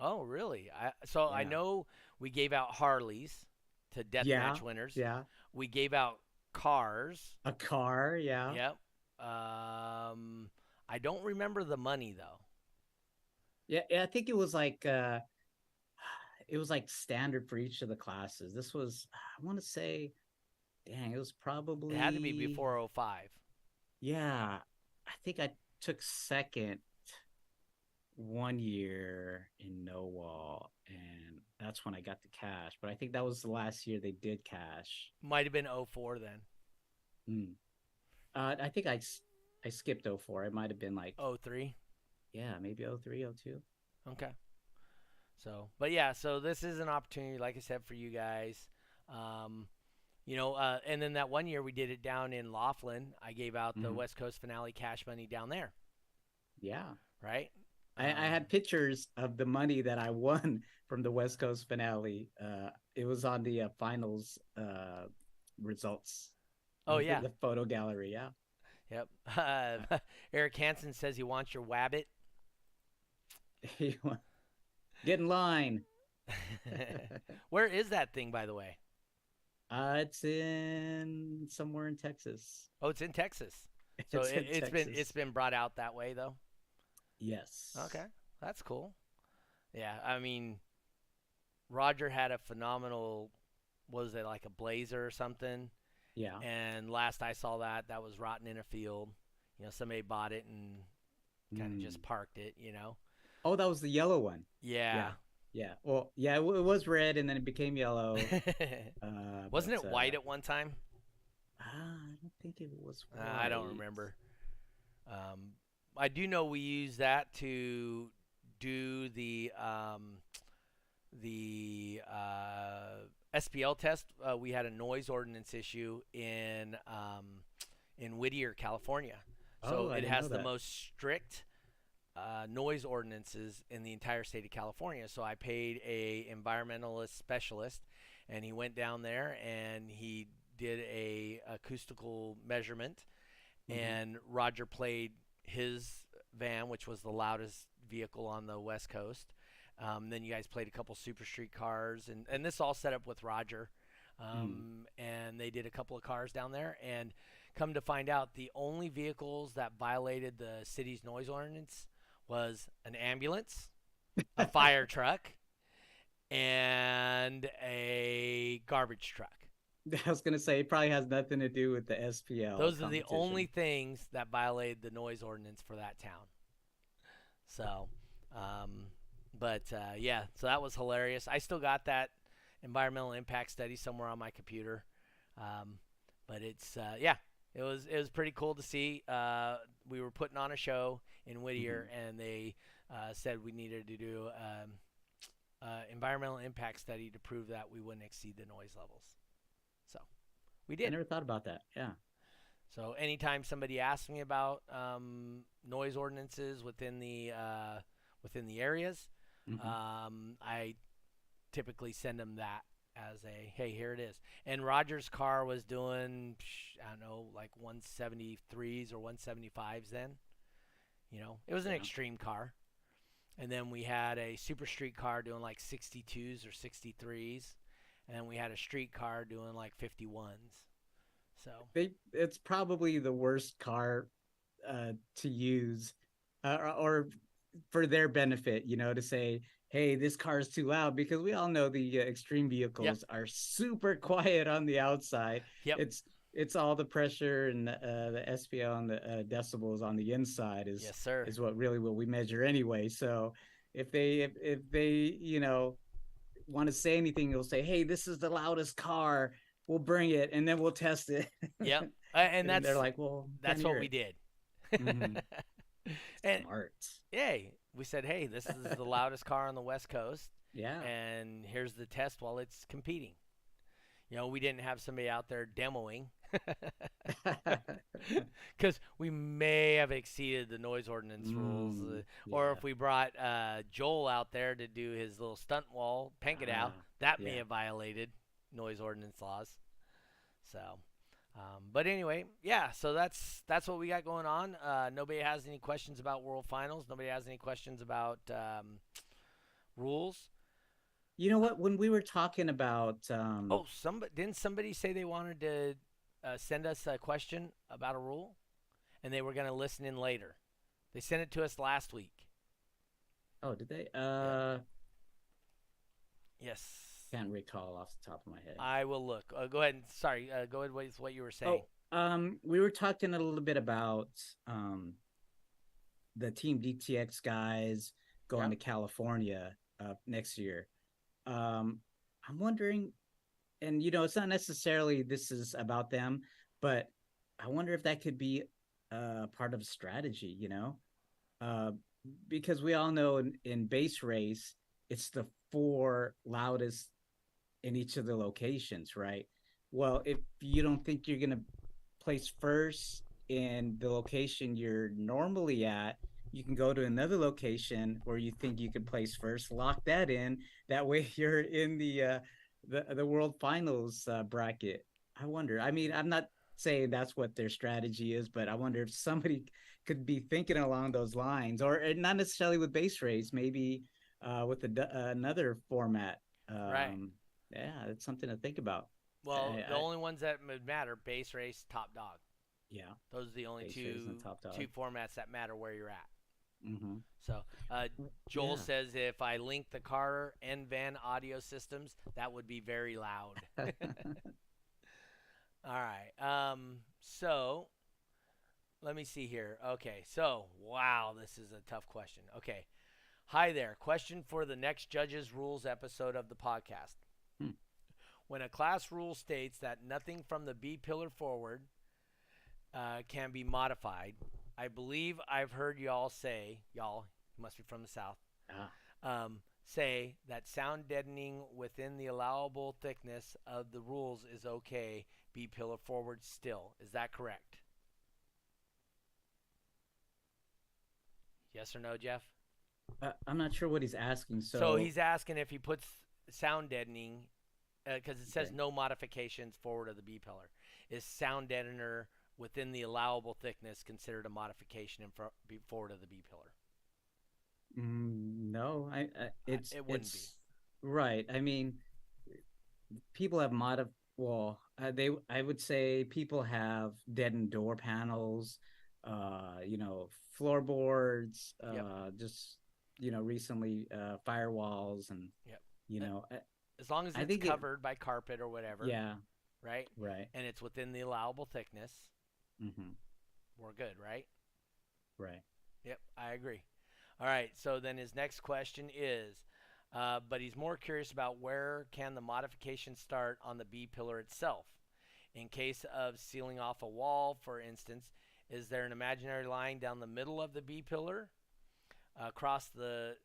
Oh, really? I know we gave out Harleys to deathmatch winners. Yeah. We gave out cars. A car, yeah. Yep. I don't remember the money though. Yeah, I think it was like standard for each of the classes. This was, I want to say, dang, it was probably, it had to be before 05. Yeah. I think I took second one year in Nowall, and that's when I got the cash. But I think that was the last year they did cash. Might have been 04 then. I think I skipped 04. It might have been like 03. Yeah, maybe 03, 02. Okay. So, but yeah, so this is an opportunity, like I said, for you guys. And then that one year we did it down in Laughlin. I gave out the West Coast finale cash money down there. Yeah. Right? I had pictures of the money that I won from the West Coast finale. It was on the finals results. Oh, yeah. The photo gallery, yeah. Yep. Eric Hansen says he wants your wabbit. Get in line. Where is that thing, by the way? It's in somewhere in Texas. Oh, it's in Texas. So It's in it's Texas. been brought out that way though. Yes. Okay, that's cool. Yeah, I mean, Roger had a phenomenal. Was it like a Blazer or something? Yeah. And last I saw that, that was rotting in a field. Somebody bought it and kind of just Mm. parked it. Oh, that was the yellow one. Yeah. Yeah. Yeah. Well, yeah, it was red and then it became yellow. Wasn't But it white at one time? I don't think it was I don't white. remember. I do know we use that to do the SPL test. We had a noise ordinance issue in Whittier, California. So Oh, I it didn't know has the that. most strict noise ordinances in the entire state of California. So I paid a environmentalist specialist, and he went down there and he did a acoustical measurement. Mm-hmm. And Roger played his van, which was the loudest vehicle on the West Coast. Then you guys played a couple Super Street cars, and this all set up with Roger. Mm. And they did a couple of cars down there. And come to find out, the only vehicles that violated the city's noise ordinance was an ambulance, a fire truck, and a garbage truck. I was gonna say it probably has nothing to do with the SPL Those are the only competition. things that violated the noise ordinance for that town. So, um, but yeah, so that was hilarious. I still got that environmental impact study somewhere on my computer. Um, but it's yeah, it was pretty cool to see. We were putting on a show in Mm-hmm. Whittier, and they said we needed to do environmental impact study to prove that we wouldn't exceed the noise levels. So we I did. never thought about that. Yeah. So anytime somebody asks me about noise ordinances within the areas, Mm-hmm. I typically send them that as a hey, here it is. And Roger's car was doing I don't know, like 173s or 175s then. It was an Yeah. extreme car. And then we had a super street car doing like 62s or 63s, and then we had a street car doing like 51s. So It's probably the worst car to use, or for their benefit, to say, hey, this car is too loud, because we all know the extreme yep, vehicles are super quiet on the outside. yep, It's all the pressure and the SPL and the decibels on the inside is yes sir. is what we measure anyway. So if they want to say anything, they'll say, hey, this is the loudest car, we'll bring it and then we'll test it. Yep. And And they're like, well, can't that's hear what we it. did. Mm-hmm. And Smart. yay, we said, hey, this is the loudest car on the West Coast, Yeah. and here's the test while it's competing. We didn't have somebody out there demoing because we may have exceeded the noise ordinance rules. Or Yeah. if we brought Joel out there to do his little stunt wall, Pankadow, that may Yeah. have violated noise ordinance laws. So, but anyway, yeah. So that's what we got going on. Nobody has any questions about World Finals. Nobody has any questions about rules. You know what? When we were talking about, Oh, somebody say they wanted to send us a question about a rule, and they were going to listen in later. They sent it to us last week. oh, did they? Yep. Yes. Can't recall off the top of my head. I will look. Go ahead. Sorry. Go ahead with what you were saying. We were talking a little bit about the Team DTX guys going to California next year. I'm wondering, and it's not necessarily this is about them, but I wonder if that could be part of a strategy, uh, because we all know in base race, it's the four loudest in each of the locations, right? Well, if you don't think you're going to place first in the location you're normally at, you can go to another location where you think you could place first, lock that in. That way you're in the world finals bracket. I wonder. I mean, I'm not saying that's what their strategy is, but I wonder if somebody could be thinking along those lines, or not necessarily with base race, maybe with another format. Right. Yeah, it's something to think about. Well, the only ones that would matter: base race, top dog. Yeah, Those are the only base race and two top dog. two formats that matter where you're at. Mm-hmm. So, Joel Yeah. says if I link the car and van audio systems, that would be very loud. All right. So let me see here. Okay. So, wow, this is a tough question. Okay. Hi there. Question for the next Judges Rules episode of the podcast. Hmm. When a class rule states that nothing from the B pillar forward can be modified, I believe I've heard y'all must be from the South, Ah. say that sound deadening within the allowable thickness of the rules is okay, B pillar forward still. Is that correct? Yes or no, Jeff? I'm not sure what he's asking. So So, he's asking if he puts sound deadening, because it says okay. no modifications forward of the B pillar. Is sound deadener within the allowable thickness considered a modification forward of the B pillar? No, It wouldn't be. it's right. I mean, people have they I would say people have deadened door panels, floorboards, Yep. just recently firewalls, and Yep. you Uh, know, As long as I it's think it. covered by carpet or whatever, Yeah, right? right. And it's within the allowable thickness, Mm-hmm. we're good, right? Right. Yep, I agree. All right, so then his next question is, but he's more curious about where can the modification start on the B pillar itself. In case of sealing off a wall, for instance, is there an imaginary line down the middle of the B pillar across the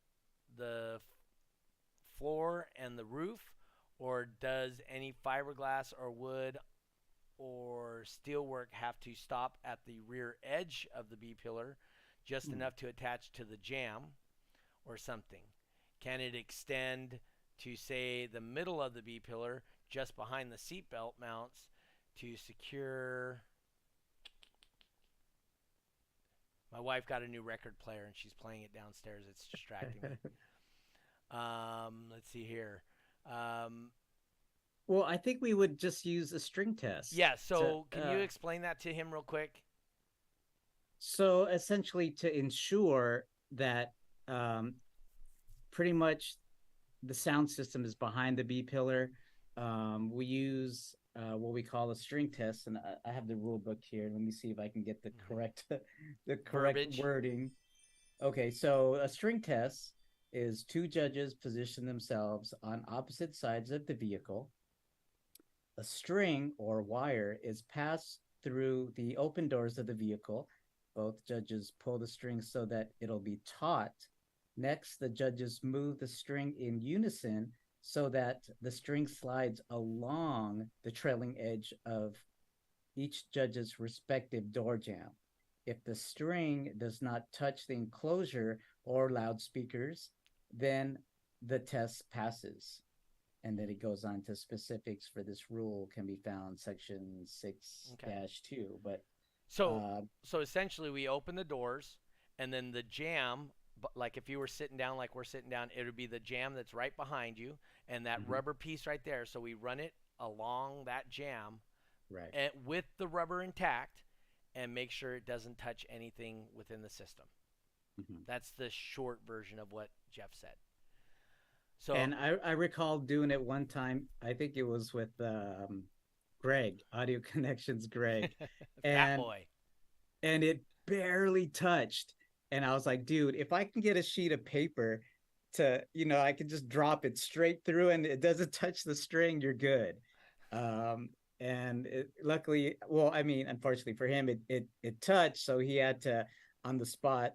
floor and the roof, or does any fiberglass or wood or steelwork have to stop at the rear edge of the B pillar, just Hmm. enough to attach to the jamb or something? Can it extend to, say, the middle of the B pillar, just behind the seatbelt mounts, to secure? My wife got a new record player and she's playing it downstairs. It's distracting me. Let's see here. Um, Well, I think we would just use a string test yeah, to so can you explain that to him real quick? so essentially to ensure that um, pretty much the sound system is behind the B pillar. We use what we call a string test, and I have the rule book here. Let me see if I can get the Mm-hmm. correct the correct Verbiage. wording. Okay, so a string test is two judges position themselves on opposite sides of the vehicle. A string or wire is passed through the open doors of the vehicle. Both judges pull the string so that it'll be taut. Next, the judges move the string in unison so that the string slides along the trailing edge of each judge's respective door jamb. If the string does not touch the enclosure or loudspeakers, then the test passes. And then it goes on to specifics for this rule can be found section Okay. 6-2. But So uh, so essentially we open the doors and then the jam, like if you were sitting down like we're sitting down, it would be the jam that's right behind you and that mhm, rubber piece right there. So we run it along that jam right. with the rubber intact and make sure it doesn't touch anything within the system. Mhm. That's the short version of what Jeff said. So And I recall doing it one time. I think it was with Greg, Audio Connections Greg, fat and boy. it barely touched. And I was like, dude, if I can get a sheet of paper to, I can just drop it straight through and it doesn't touch the string, you're good. Um, and luckily, well, I mean, unfortunately for him, it touched, so he had to on the spot,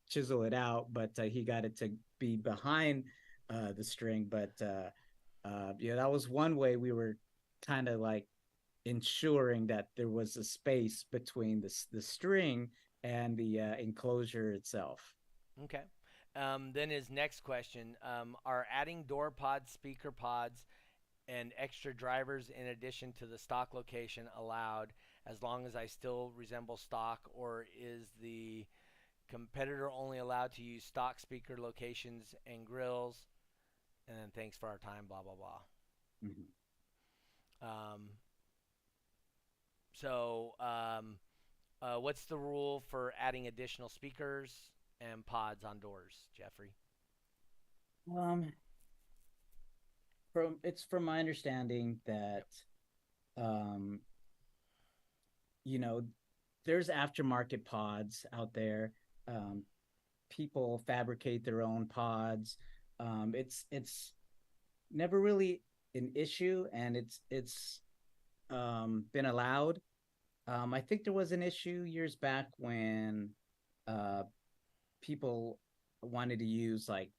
chisel it out, but he got it to be behind the string. But that was one way we were kind of like ensuring that there was a space between the string and the enclosure itself. Okay. Then his next question: are adding door pods, speaker pods, and extra drivers in addition to the stock location allowed as long as I still resemble stock, or is the competitor only allowed to use stock speaker locations and grills? And then thanks for our time, blah, blah, blah. Mhm. Um, what's the rule for adding additional speakers and pods on doors, Jeffrey? Um, from my understanding that Yep. um, you know, there's aftermarket pods out there. Um, People fabricate their own pods. It's never really an issue, and it's been allowed. I think there was an issue years back when uh, people wanted to use like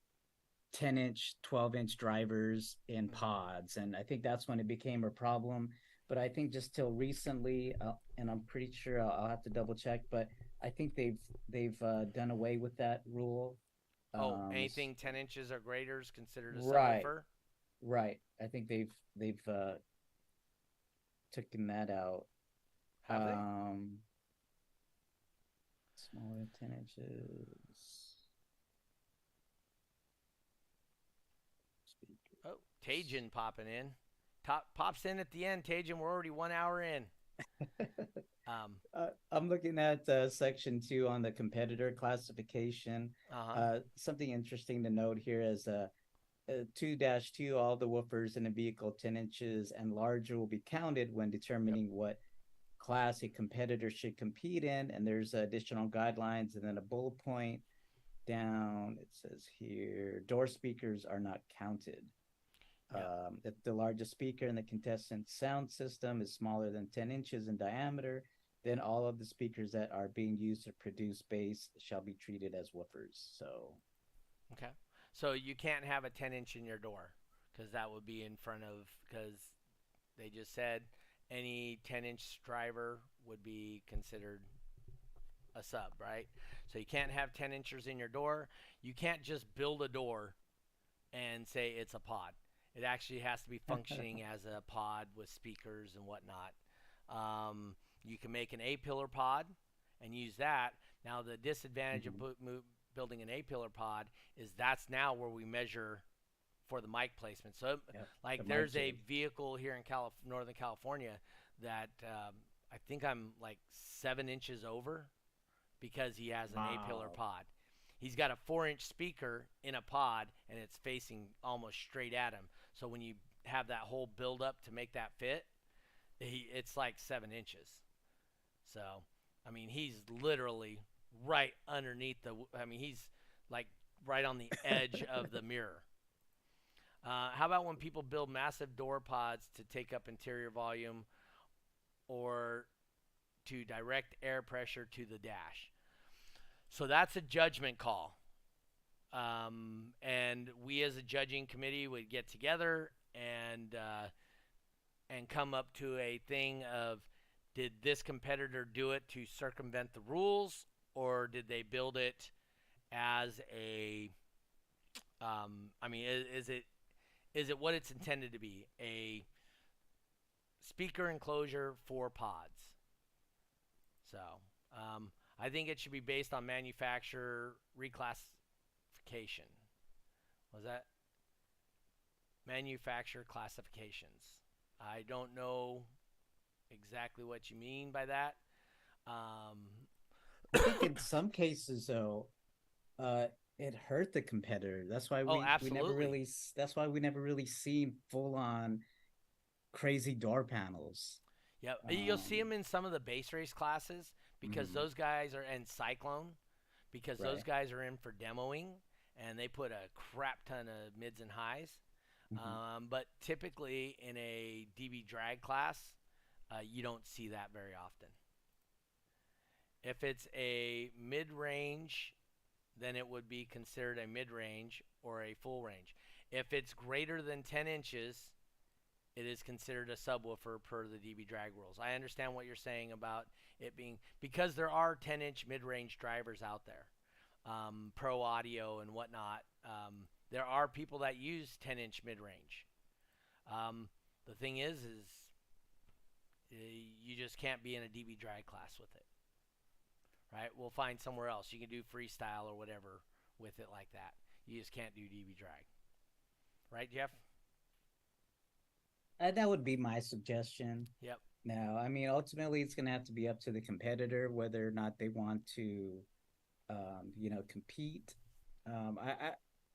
10-inch, 12-inch drivers in Mm-hmm. pods. And I think that's when it became a problem. But I think just till recently, and I'm pretty sure I'll have to double check, but I think they've done away with that rule. Oh, Um, anything 10 inches or greater is considered a right, subwoofer? right. I think they've taken that out. Have they? Smaller than 10 inches. Oh, Speakers. Tajin popping in. Pops in at the end. Tajin, we're already 1 hour in. Um, I'm looking at section 2 on the competitor classification. uh-huh. Something interesting to note here is 2-2, all the woofers in a vehicle 10 inches and larger will be counted when Yep. determining what class a competitor should compete in. And there's additional guidelines and then a bullet point down. It says here door speakers are not counted. Yep. If the largest speaker in the contestant sound system is smaller than 10 inches in diameter, then all of the speakers that are being used to produce bass shall be treated as woofers. So, Okay. So you can't have a 10-inch in your door because that would be in front of, because they just said any 10-inch driver would be considered a sub, right? So you can't have 10 inchers in your door. You can't just build a door and say it's a pod. It actually has to be functioning as a pod with speakers and whatnot. You can make an A-pillar pod and use that. Now the disadvantage of mm-hmm. building an A-pillar pod is that's now where we measure for the mic placement. So Yep, the like mic there's a jig. vehicle here in Northern California that I think I'm like 7 inches over because he has an A-pillar Wow. pod. He's got a 4-inch speaker in a pod and it's facing almost straight at him. So when you have that whole build up to make that fit, it's like 7 inches. So, I mean, he's literally right underneath the. I mean, he's like right on the edge of the mirror. How about when people build massive door pods to take up interior volume or to direct air pressure to the dash? So that's a judgment call. And we as a judging committee would get together and come up to a thing of, did this competitor do it to circumvent the rules, or did they build it as a I mean, is it what it's intended to be, a speaker enclosure for pods? So I think it should be based on manufacturer reclassification. Was that manufacturer classifications? I don't know exactly what you mean by that. Um, I think in some cases, though, uh, it hurt the competitor. That's why oh, we never absolutely. really. That's why we never really seen full on crazy door panels. Yep. You'll see Um, them in some of the base race classes because mhm, those guys are in Cyclone because those right. guys are in for demoing and they put a crap ton of mids and highs. Mhm. But typically in a DB drag class, you don't see that very often. If it's a mid range, then it would be considered a mid range or a full range. If it's greater than 10 inches, it is considered a subwoofer per the DB drag rules. I understand what you're saying about it being, because there are 10-inch mid-range drivers out there, pro audio and whatnot. There are people that use 10-inch mid-range. The thing is you just can't be in a DB drag class with it, right? We'll find somewhere else. You can do freestyle or whatever with it like that. You just can't do DB drag, right, Jeff? That would be my suggestion. Yep. No, I mean, ultimately, it's going to have to be up to the competitor whether or not they want to, compete.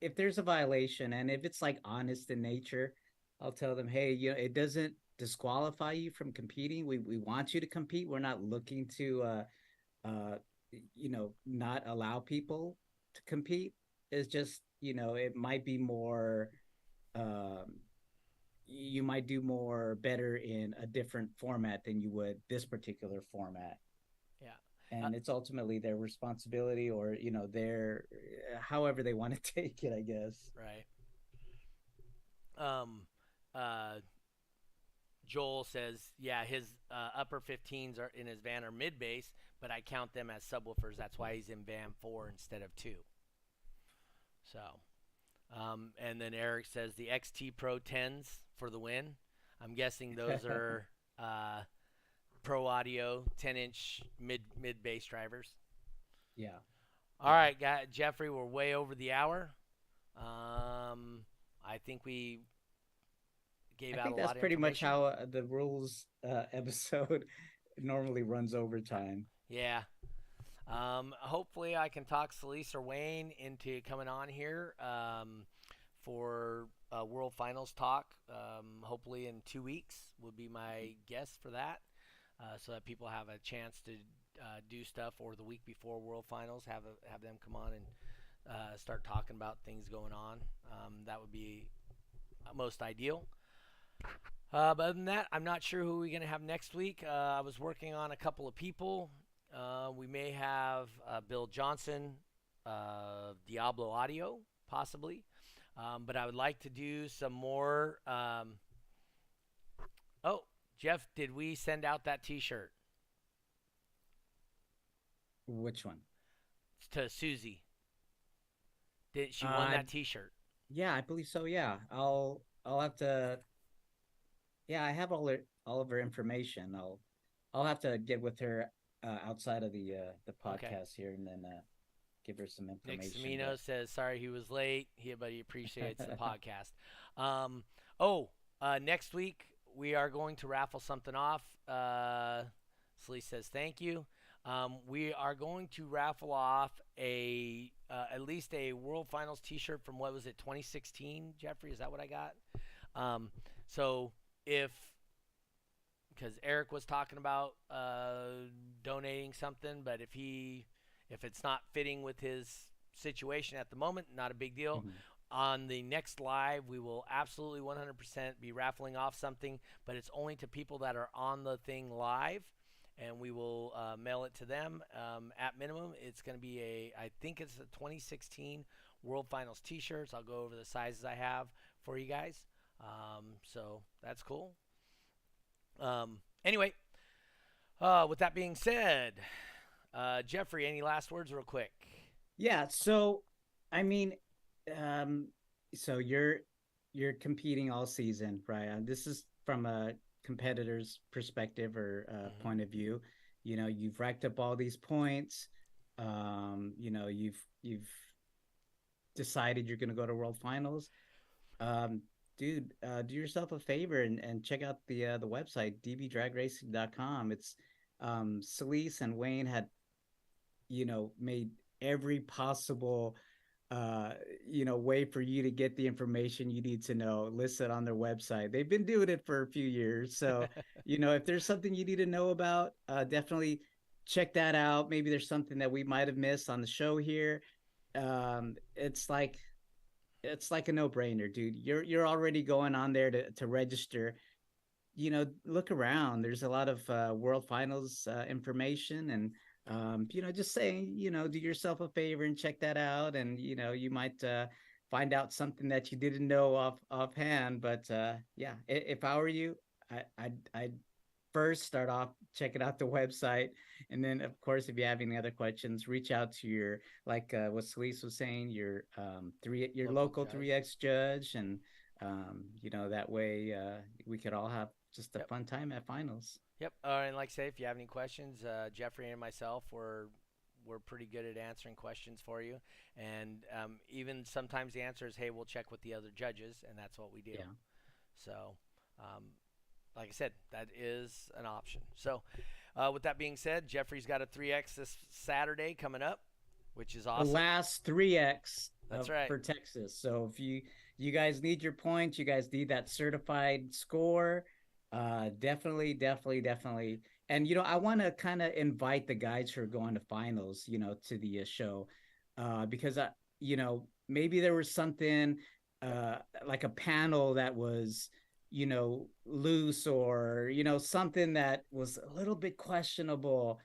If there's a violation and if it's like honest in nature, I'll tell them, hey, it doesn't disqualify you from competing. We want you to compete. We're not looking to, not allow people to compete. It's just, it might be more, um, you might do more better in a different format than you would this particular format. Yeah. And it's ultimately their responsibility, or their however they want to take it, I guess. Right. Um, uh, Joel says, yeah, his upper 15s are in his van are mid bass, but I count them as subwoofers. That's why he's in van 4 instead of 2. So, and then Eric says the XT Pro 10s for the win. I'm guessing those are Pro Audio 10-inch mid bass drivers. Yeah. All right, guys, Jeffrey, we're way over the hour. I think we gave out a lot of information. That's pretty much how the rules episode normally runs over time. Yeah. Hopefully I can talk Celise or Wayne into coming on here for World Finals talk. Hopefully in 2 weeks would be my guess for that, so that people have a chance to do stuff, or the week before World Finals have them come on and start talking about things going on. That would be most ideal. But other than that, I'm not sure who we're going to have next week. I was working on a couple of people. We may have Bill Johnson, Diablo Audio, possibly. But I would like to do some more. Oh, Jeff, did we send out that T-shirt? Which one? To Susie. Did she won that T-shirt? Yeah, I believe so. Yeah, I'll have to. Yeah, I have all of her information. I'll have to get with her outside of the podcast here, and then give her some information. Nick Semino says sorry he was late. But he appreciates the podcast. Next week we are going to raffle something off. Celise says thank you. We are going to raffle off at least a World Finals T-shirt from, what was it, 2016? Jeffrey, is that what I got? So because Eric was talking about donating something, but if it's not fitting with his situation at the moment, not a big deal. Mm-hmm. On the next live, we will absolutely 100% be raffling off something, but it's only to people that are on the thing live, and we will mail it to them. At minimum, it's going to be I think it's a 2016 World Finals T-shirts. I'll go over the sizes I have for you guys. So that's cool. Anyway, with that being said, Jeffrey, any last words real quick? Yeah. So, I mean, so you're competing all season, right? This is from a competitor's perspective or point of view. You've racked up all these points. You've decided you're going to go to World Finals. Dude, do yourself a favor and check out the website, dbdragracing.com. It's Celise and Wayne had, made every possible way for you to get the information you need to know listed on their website. They've been doing it for a few years. So, if there's something you need to know about, definitely check that out. Maybe there's something that we might have missed on the show here. It's like a no-brainer, dude. You're already going on there to register. Look around. There's a lot of World Finals information, and just saying, do yourself a favor and check that out, and you might find out something that you didn't know offhand. But yeah, if I were you, I'd first start off checking out the website, and then of course, if you have any other questions, reach out to your, like what Celise was saying, your local 3X judge, and That way we could all have just a Yep. fun time at finals. Yep. And like I say, if you have any questions, Jeffrey and myself, we're pretty good at answering questions for you. And even sometimes the answer is, hey, we'll check with the other judges, and that's what we do. Yeah. So, um, like I said, that is an option. So, with that being said, Jeffrey's got a 3X this Saturday coming up, which is The awesome. last 3X That's right. for Texas. So if you guys need your points, you guys need that certified score. Definitely, definitely, definitely. And I want to kind of invite the guys who are going to finals, to the show, because maybe there was something Yep. like a panel that was loose, or something that was a little bit questionable.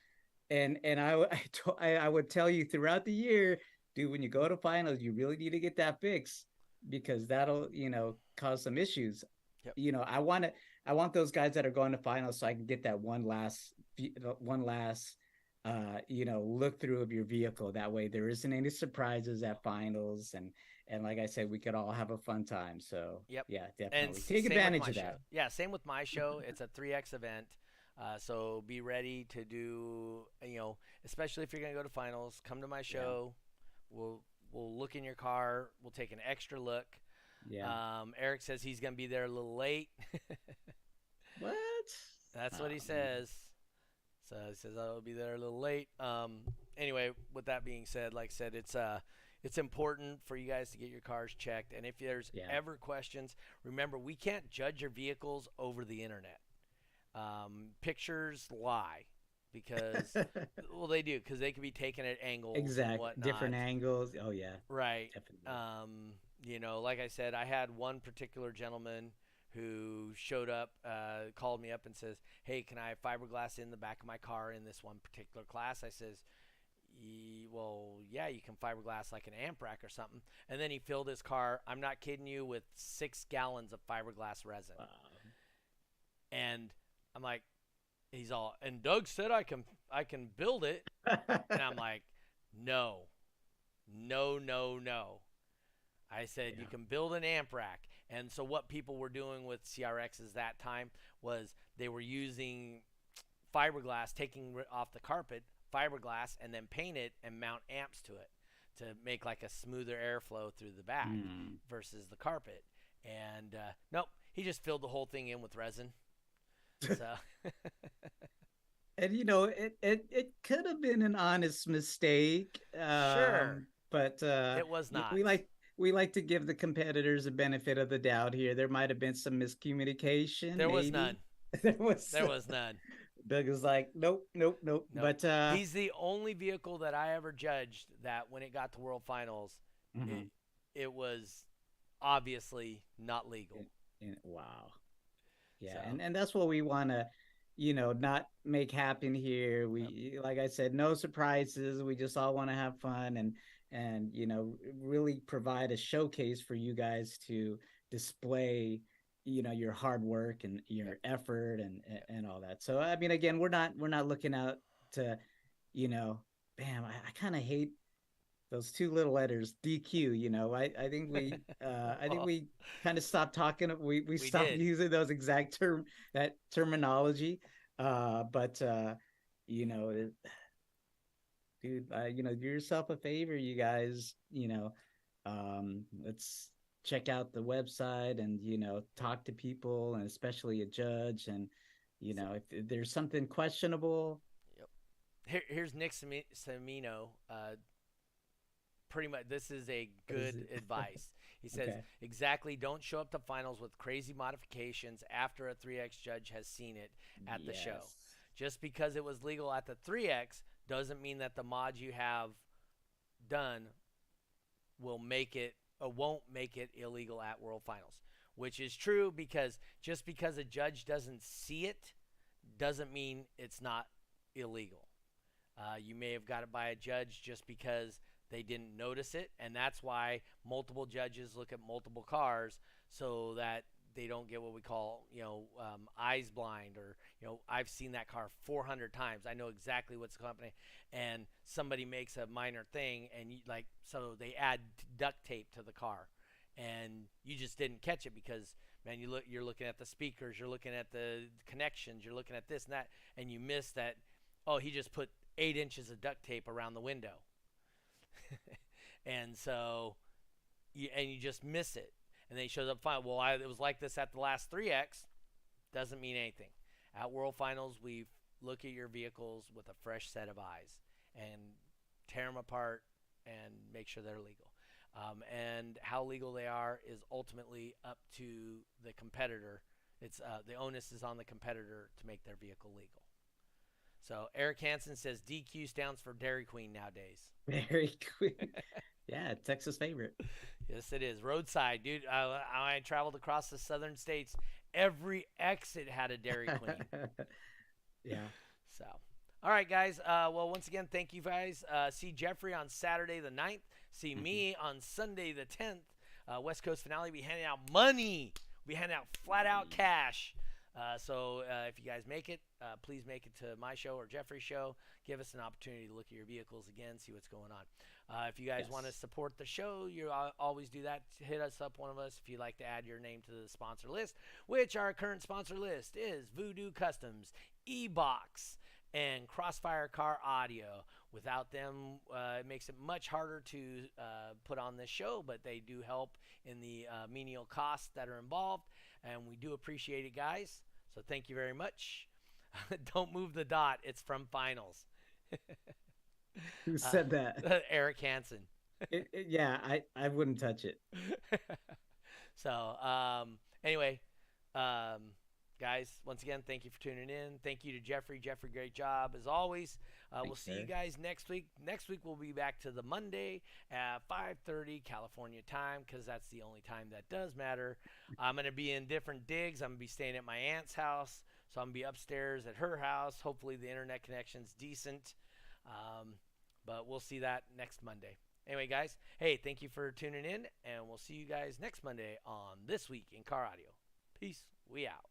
And I would tell you throughout the year, dude, when you go to finals, you really need to get that fixed, because that'll cause some issues. Yep. I want those guys that are going to finals, so I can get that one last look through of your vehicle. That way there isn't any surprises at finals, and like I said, we could all have a fun time. So Yep. yeah, And definitely take same with advantage my of show. that. Yeah, same with my show. It's a 3X event. So be ready to do, especially if you're going to go to finals, come to my Yeah. show. We'll we'll look in your car. We'll take an extra look. Yeah. Eric says he's going to be there a little late. What? That's what he Oh, man. says. So he says I'll be there a little late. Anyway, with that being said, like I said, it's important for you guys to get your cars checked. And if there's Yeah. ever questions, remember we can't judge your vehicles over the internet. Pictures lie because well they do because they can be taken at angles and Exact whatnot. different angles. Oh yeah, Right. definitely. Like I said, I had one particular gentleman who showed up, called me up and says, "Hey, can I have fiberglass in the back of my car in this one particular class?" I says, "Well, yeah, you can fiberglass like an amp rack or something." And then he filled his car. I'm not kidding you, with 6 gallons of fiberglass resin. Wow. And I'm like, he's all, and Doug said I can build it, and I'm like, no, no, no, no. I said you Yeah. can build an amp rack. And so what people were doing with CRXs that time was they were using fiberglass, taking off the carpet, fiberglass, and then paint it and mount amps to it to make like a smoother airflow through the back Mm. versus the carpet. And nope, he just filled the whole thing in with resin. So And it could have been an honest mistake, sure, but it was not. we like to give the competitors a benefit of the doubt here. There might have been some miscommunication, There was none. maybe. There was. There was none. Doug is like, nope, nope, nope. Nope. But He's the only vehicle that I ever judged that when it got to World Finals, mhm. it was obviously not legal. Wow. Yeah, So, and that's what we want to not make happen here. yep, We, like I said, no surprises. We just all want to have fun, and really provide a showcase for you guys to display your hard work and yep, your effort, and yep. and all that. So I mean, again, we're not looking out to you know bam, I kind of hate those two little letters DQ. I think we kind of stopped talking. We We stopped did. using those exact terminology. But you know, dude, do yourself a favor, you guys. Let's check out the website, and talk to people, and especially a judge. And So, if there's something questionable. yep. Here's Nick Samino. Pretty much, this is a What is good it? advice. He says, Okay. exactly, don't show up to finals with crazy modifications after a 3X judge has seen it at the show. Yes. Just because it was legal at the 3X doesn't mean that the mod you have done will make it or won't make it illegal at World Finals, which is true because just because a judge doesn't see it doesn't mean it's not illegal. You may have got it by a judge just because they didn't notice it, and that's why multiple judges look at multiple cars so that they don't get what we call, eyes blind, or I've seen that car 400 times. I know exactly what's happening, and somebody makes a minor thing, and so they add duct tape to the car, and you just didn't catch it because, man, you're looking at the speakers, you're looking at the connections, you're looking at this and that, and you miss that. Oh, he just put 8 inches of duct tape around the window, and so you just miss it, and then he shows up fine. Well, it was like this at the last 3X. Doesn't mean anything. At World Finals, we look at your vehicles with a fresh set of eyes and tear them apart and make sure they're legal. And how legal they are is ultimately up to the competitor. It's the onus is on the competitor to make their vehicle legal. So Eric Hansen says DQ stands for Dairy Queen nowadays. Dairy Queen. Yeah, Texas favorite. Yes, it is. Roadside, dude. I traveled across the southern states. Every exit had a Dairy Queen. Yeah. So, all right, guys. Well, once again, thank you guys. See Jeffrey on Saturday the 9th. See me on Sunday the 10th. West Coast finale. We handing out money. We handing out flat out cash. So if you guys make it, please make it to my show or Jeffrey's show. Give us an opportunity to look at your vehicles again, see what's going on. If you guys want to support the show, you always do that. Hit us up, one of us, if you'd like to add your name to the sponsor list, which our current sponsor list is Voodoo Customs, E-Box, and Crossfire Car Audio. Without them, it makes it much harder to put on this show, but they do help in the menial costs that are involved, and we do appreciate it, guys. So thank you very much. Don't move the dot. It's from finals. Who said that? Eric Hansen. Yeah, I wouldn't touch it. So anyway, guys, once again, thank you for tuning in. Thank you to Jeffrey. Jeffrey, great job as always. We'll see you guys next week. Next week we'll be back to the Monday at 5:30 California time, because that's the only time that does matter. I'm going to be in different digs. I'm going to be staying at my aunt's house, so I'm going to be upstairs at her house. Hopefully the internet connection's decent, but we'll see that next Monday. Anyway, guys, hey, thank you for tuning in, and we'll see you guys next Monday on This Week in Car Audio. Peace. We out.